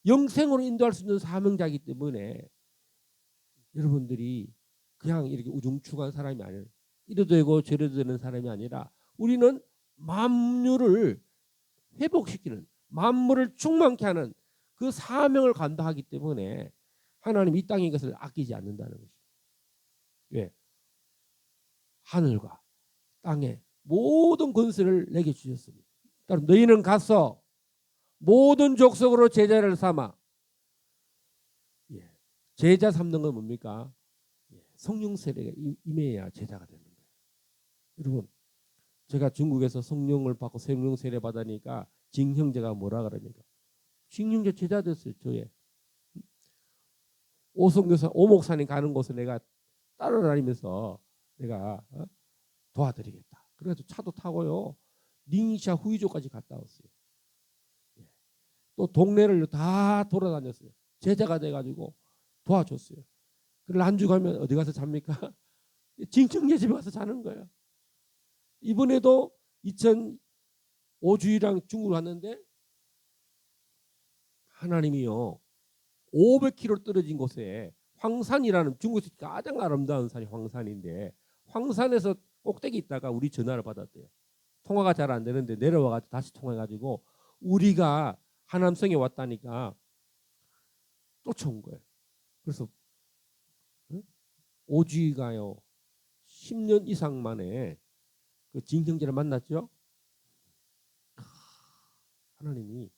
영생으로 인도할 수 있는 사명자이기 때문에 여러분들이 그냥 이렇게 우중충한 사람이 아니에요. 이래도 되고 저래도 되는 사람이 아니라 우리는 만물을 회복시키는, 만물을 충만케 하는 그 사명을 감당하기 때문에 하나님 이 땅의 것을 아끼지 않는다는 것이죠. 왜? 하늘과 땅의 모든 권세를 내게 주셨습니다. 따라 너희는 가서 모든 족속으로 제자를 삼아. 제자 삼는 건 뭡니까? 성령 세례가 임해야 제자가 되는 거예요. 여러분, 제가 중국에서 성령을 받고 성령 세례 받으니까 징형제가 뭐라 그럽니까? 징형제 제자 됐어요. 저의 오성교사 오목사님 가는 곳에 내가 따라다니면서 내가 도와드리겠다. 그래서 차도 타고요. 닝샤 후이조까지 갔다 왔어요. 또 동네를 다 돌아다녔어요. 제자가 돼가지고 도와줬어요. 그걸 안주 가면 어디 가서 잡니까? 징청제 집에 가서 자는 거예요. 이번에도 2005주일랑 중국을 갔는데 하나님이요 500km 떨어진 곳에 황산이라는 중국에서 가장 아름다운 산이 황산인데 황산에서 꼭대기 있다가 우리 전화를 받았대요. 통화가 잘 안 되는데 내려와가지고 다시 통화해가지고 우리가 하남성에 왔다니까 쫓아온 거예요. 그래서 오주가요 10년 이상 만에 그 징형제를 만났죠. 하나님이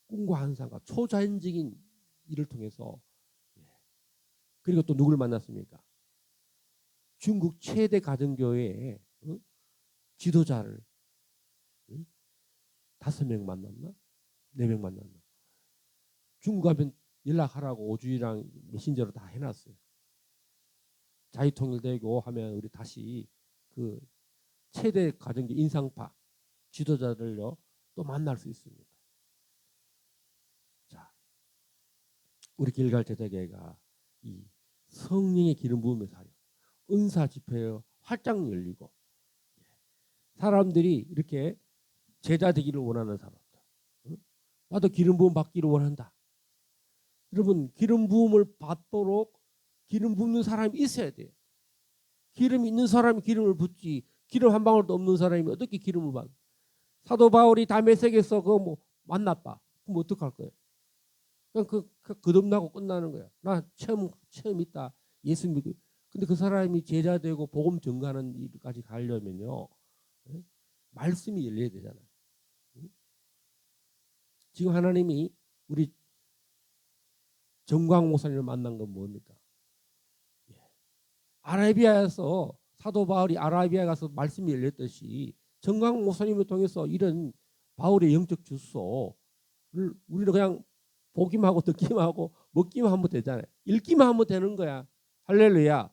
꿈과 환상과 초자연적인 일을 통해서 그리고 또 누굴 만났습니까? 중국 최대 가정교회의 지도자를 5명 만났나? 4명 만났나? 중국 가면 연락하라고 오주이랑 메신저로 다 해놨어요. 자유통일되고 하면 우리 다시 그 최대 가정교 인상파 지도자들요 또 만날 수 있습니다. 자, 우리 길갈 제자교회가 이 성령의 기름 부음의 사역, 은사 집회에 활짝 열리고 사람들이 이렇게 제자 되기를 원하는 사람들. 응? 나도 기름 부음 받기를 원한다. 여러분 기름 부음을 받도록 기름 붓는 사람이 있어야 돼요. 기름 있는 사람이 기름을 붓지 기름 한 방울도 없는 사람이 어떻게 기름을 받아? 사도 바울이 다메섹에서 그거 뭐 만났다. 그럼 어떡할 거예요? 그냥 거듭나고 끝나는 거야. 나 처음 있다. 예수 믿고. 근데 그 사람이 제자 되고 복음 전가하는 일까지 가려면요. 예? 말씀이 열려야 되잖아요. 지금 하나님이 우리 정광 목사님을 만난 건 뭡니까? 예. 아라비아에서 사도 바울이 아라비아에 가서 말씀이 열렸듯이 정광 목사님을 통해서 이런 바울의 영적 주소를 우리는 그냥 보기만 하고 듣기만 하고 먹기만 하면 되잖아요. 읽기만 하면 되는 거야. 할렐루야.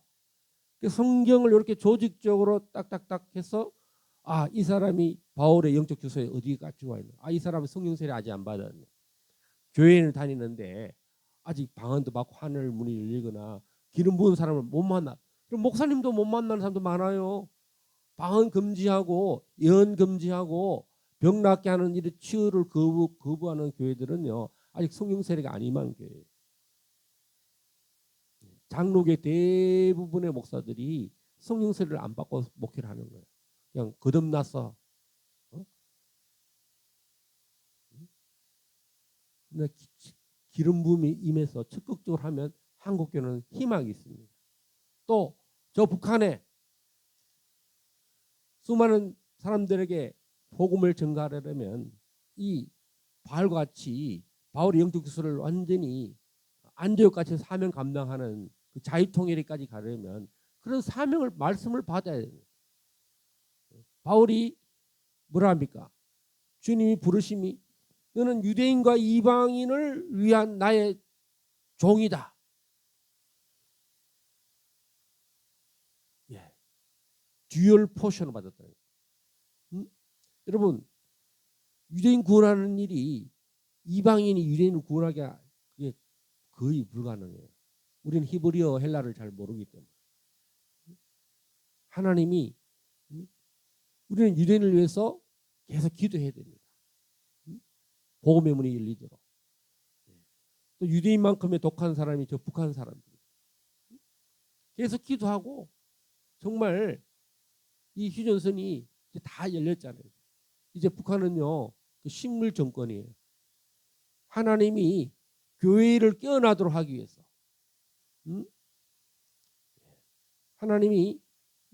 성경을 이렇게 조직적으로 딱딱딱 해서 이 사람이 바울의 영적 주소에 어디 가지고 있나? 이 사람은 성령 세례 아직 안 받았네. 교회를 다니는데 아직 방언도 받고 하늘 문이 열리거나 기름 부은 사람을 못 만나. 그럼 목사님도 못 만나는 사람도 많아요. 방언 금지하고 예언 금지하고 병 낫게 하는 이런 치유를 거부하는 교회들은요. 아직 성령 세례가 안 임한 교회예요. 장로계 대부분의 목사들이 성령 세례를 안 받고 목회를 하는 거예요. 그냥 거듭나서. 근데 기름 부음이 임해서 적극적으로 하면 한국교회는 희망이 있습니다. 또 저 북한에 수많은 사람들에게 복음을 전가하려면 이 바울과 같이 바울의 영적 기술을 완전히 안디옥같이 사명 감당하는 그 자유통일에까지 가려면 그런 사명을 말씀을 받아야 돼요. 바울이 뭐라 합니까? 주님이 부르심이 너는 유대인과 이방인을 위한 나의 종이다. 예, 듀얼 포션을 받았다. 여러분 유대인 구원하는 일이 이방인이 유대인을 구원하기 그게 거의 불가능해요. 우리는 히브리어 헬라를 잘 모르기 때문에. 하나님이 우리는 유대인을 위해서 계속 기도해야 됩니다. 복음의 문이 열리도록. 또 유대인만큼의 독한 사람이 저 북한 사람들. 계속 기도하고 정말 이 휴전선이 이제 다 열렸잖아요. 이제 북한은요 그 식물 정권이에요. 하나님이 교회를 깨어나도록 하기 위해서 하나님이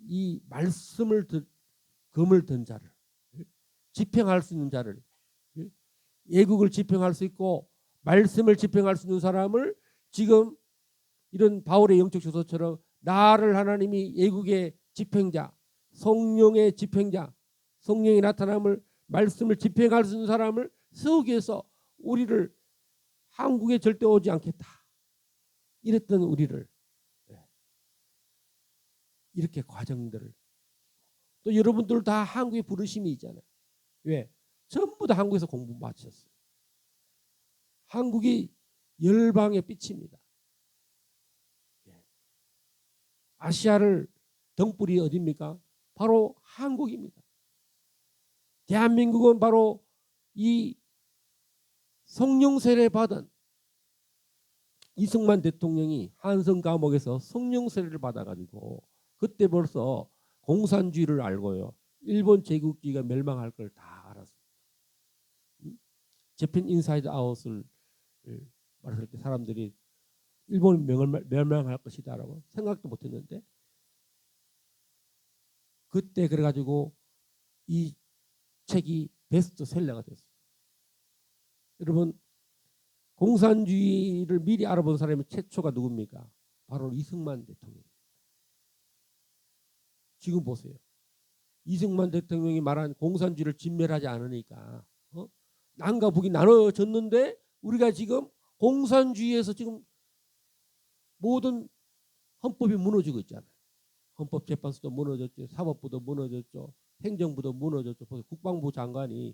이 말씀을 검을 든 자를 집행할 수 있는 자를 예국을 집행할 수 있고 말씀을 집행할 수 있는 사람을 지금 이런 바울의 영적 주소처럼 나를 하나님이 예국의 집행자 성령의 집행자 성령이 나타남을 말씀을 집행할 수 있는 사람을 세우기 위해서 우리를 한국에 절대 오지 않겠다 이랬던 우리를 이렇게 과정들을 또 여러분들 다 한국에 부르심이 있잖아요. 왜? 전부 다 한국에서 공부 마쳤어요. 한국이 열방의 빛입니다. 아시아를 등불이 어디입니까? 바로 한국입니다. 대한민국은 바로 이 성령 세례 받은 이승만 대통령이 한성 감옥에서 성령 세례를 받아가지고 그때 벌써 공산주의를 알고요. 일본 제국주의가 멸망할 걸 다 알았어요. 재팬 인사이드 아웃을 말했을 때 사람들이 일본이 멸망할 것이다라고 생각도 못했는데 그때 그래가지고 이 책이 베스트셀러가 됐어요. 여러분 공산주의를 미리 알아본 사람이 최초가 누굽니까? 바로 이승만 대통령. 지금 보세요. 이승만 대통령이 말한 공산주의를 진멸하지 않으니까 남과 북이 나눠졌는데 우리가 지금 공산주의에서 지금 모든 헌법이 무너지고 있잖아요. 헌법재판소도 무너졌죠. 사법부도 무너졌죠. 행정부도 무너졌죠. 국방부 장관이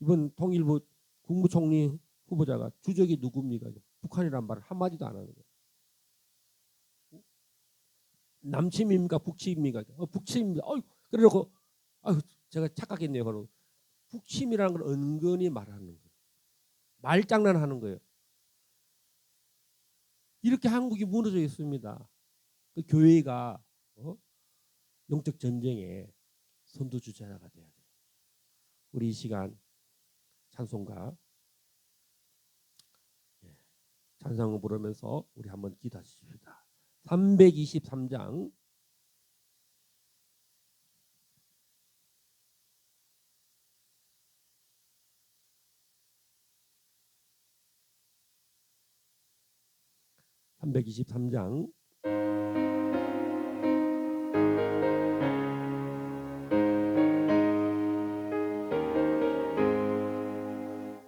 이번 통일부 국무총리 후보자가 주적이 누굽니까? 북한이란 말을 한마디도 안 하는 거예요. 남침입니까? 북침입니까? 북침입니다. 그래놓고 제가 착각했네요. 그럼 북침이라는 걸 은근히 말하는 거예요. 말장난하는 거예요. 이렇게 한국이 무너져 있습니다. 그 교회가 영적 전쟁의 선두주자가 돼야 돼요. 우리 이 시간 찬송가 찬송을 부르면서 우리 한번 기도하십시다. 323장 323장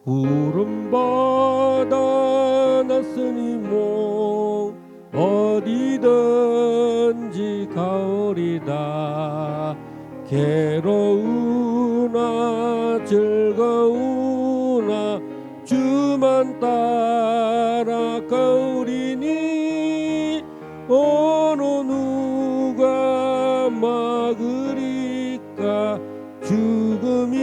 구름보다 낯선 이몽 어디든지 가오리다. 괴로우나 즐거우나 주만 따라 가오리니 어느 누가 막으리까. 죽음인들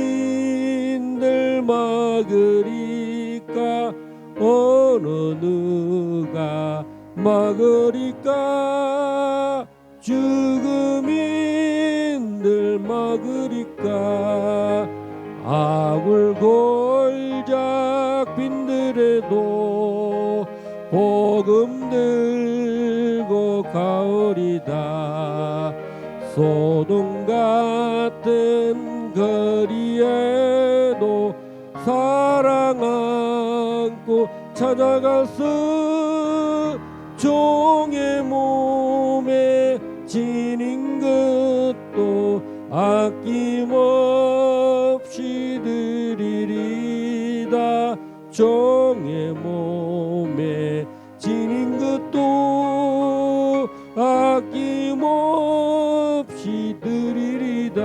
막으리까. 어느 누가 막으리까. 죽음인들 막으리까. 악을 골작 빈들에도 복음 들고 가오리다. 소돔 같은 거리에도 사랑 안고 찾아가서 종의 몸에 지닌 것도 아낌없이 드리리다. 종의 몸에 지닌 것도 아낌없이 드리리다.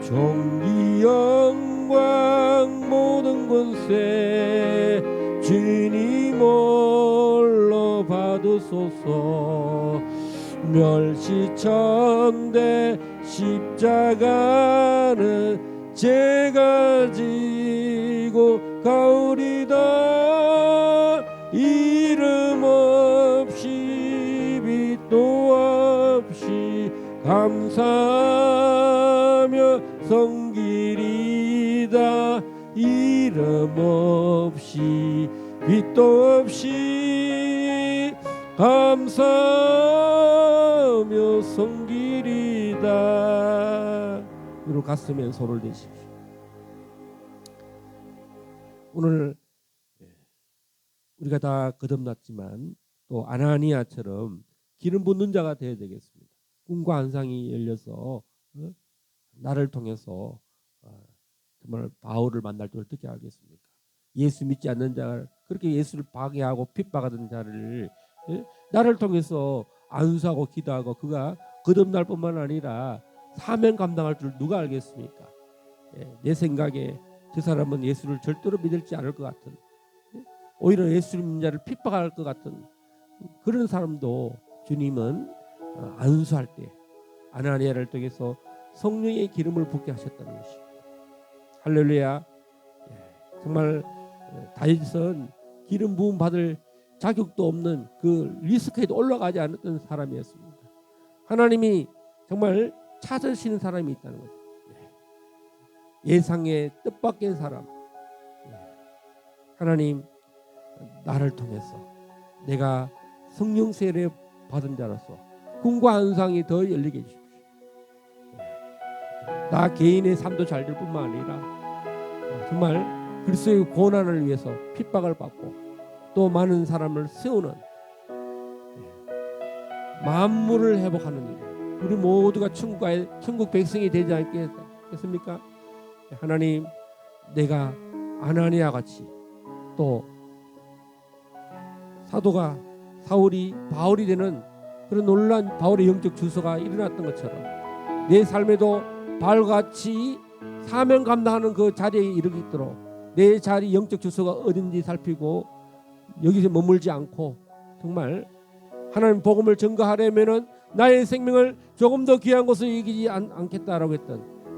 존귀 영광 모든 권세 주님 홀로 받으소서. 멸시천대 십자가는 제가 지고 가오리다. 이름 없이 빛도 없이 감사하며 성기리다. 이름 없이 빛도 없이 감사하며 성기리다. 그리고 가슴에 손을 대십시오. 오늘 우리가 다 거듭났지만 또 아나니아처럼 기름 붓는 자가 되어야 되겠습니다. 꿈과 환상이 열려서 나를 통해서 정말 바울을 만날 때 어떻게 하겠습니까? 예수 믿지 않는 자, 그렇게 예수를 파괴하고 핍박하던 자를 나를 통해서 안수하고 기도하고 그가 거듭날 뿐만 아니라 사명 감당할 줄 누가 알겠습니까? 내 생각에 그 사람은 예수를 절대로 믿을지 않을 것 같은, 오히려 예수를 믿는 자를 핍박할 것 같은 그런 사람도 주님은 안수할 때 아나니아를 통해서 성령의 기름을 붓게 하셨다는 것입니다. 할렐루야. 정말 다윗은 기름 부음 받을 자격도 없는 그 리스크에도 올라가지 않았던 사람이었습니다. 하나님이 정말 찾으시는 사람이 있다는 거죠. 예상의 뜻밖의 사람. 하나님, 나를 통해서 내가 성령 세례 받은 자로서 꿈과 환상이 더 열리게 해주십시오. 나 개인의 삶도 잘 될 뿐만 아니라 정말 그리스도의 고난을 위해서 핍박을 받고 또 많은 사람을 세우는 만물을 회복하는 일, 우리 모두가 천국 백성이 되지 않겠습니까? 하나님, 내가 아나니아 같이 또 사도가 사울이 바울이 되는 그런 놀란 바울의 영적 주소가 일어났던 것처럼 내 삶에도 바울같이 사명 감당하는 그 자리에 이르도록 내 자리 영적 주소가 어딘지 살피고 여기서 머물지 않고 정말 하나님 복음을 전가하려면은 나의 생명을 조금 더 귀한 곳에 여기지 않겠다라고 했던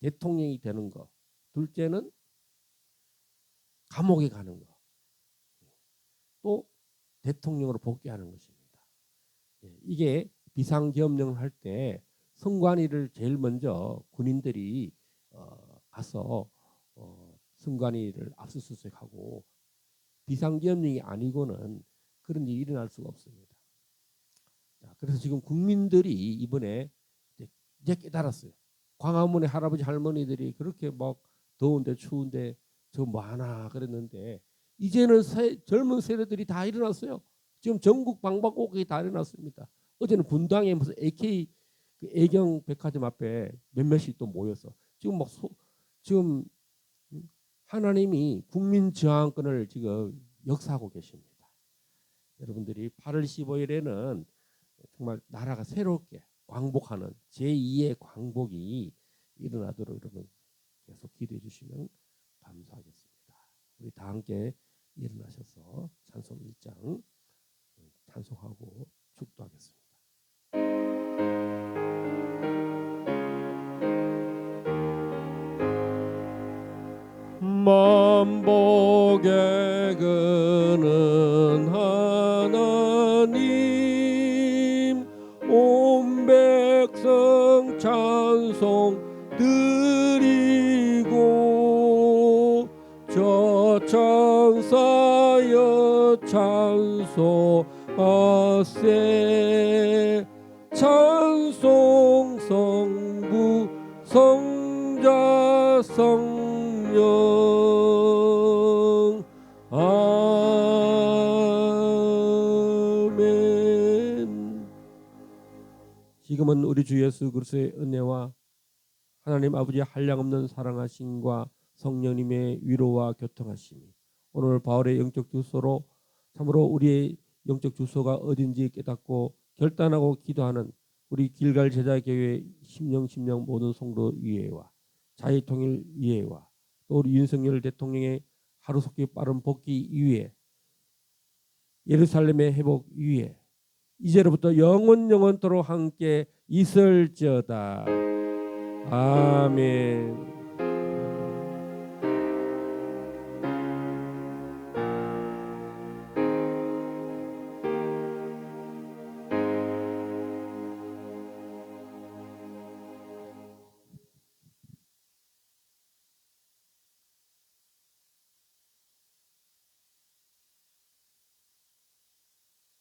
대통령이 되는 거, 둘째는 감옥에 가는 거, 또 대통령으로 복귀하는 것입니다. 이게 비상계엄령을 할 때 선관위를 제일 먼저 군인들이 가서 선관위를 압수수색하고, 비상계엄령이 아니고는 그런 일이 일어날 수가 없습니다. 자, 그래서 지금 국민들이 이번에 이제 깨달았어요. 광화문에 할아버지 할머니들이 그렇게 막 더운데 추운데 저 뭐 하나 그랬는데, 이제는 젊은 세대들이 다 일어났어요. 지금 전국 방방곡곡이 다 일어났습니다. 어제는 분당에 무슨 AK 그 애경 백화점 앞에 몇몇이 또 모여서 지금 막 지금 하나님이 국민 저항권을 지금 역사하고 계십니다. 여러분들이 8월 15일에는 정말 나라가 새롭게 광복하는 제2의 광복이 일어나도록 여러분 계속 기도해 주시면 감사하겠습니다. 우리 다 함께 일어나셔서 찬송 1장 찬송하고 축도하겠습니다. 만복의 근은 하나님, 온 백성 찬송 드리고, 저 천사여 찬송하세. 찬송 성부 성자 성령 아멘. 지금은 우리 주 예수 그리스도의 은혜와 하나님 아버지의 한량없는 사랑하심과 성령님의 위로와 교통하심이 오늘 바울의 영적 주소로 참으로 우리의 영적 주소가 어딘지 깨닫고 결단하고 기도하는 우리 길갈 제자교회 심령 모든 성도 위에와 자유통일 위에와 또 우리 윤석열 대통령의 하루속히 빠른 복귀 위에 예루살렘의 회복 위에 이제로부터 영원토록 함께 있을지어다. 아멘.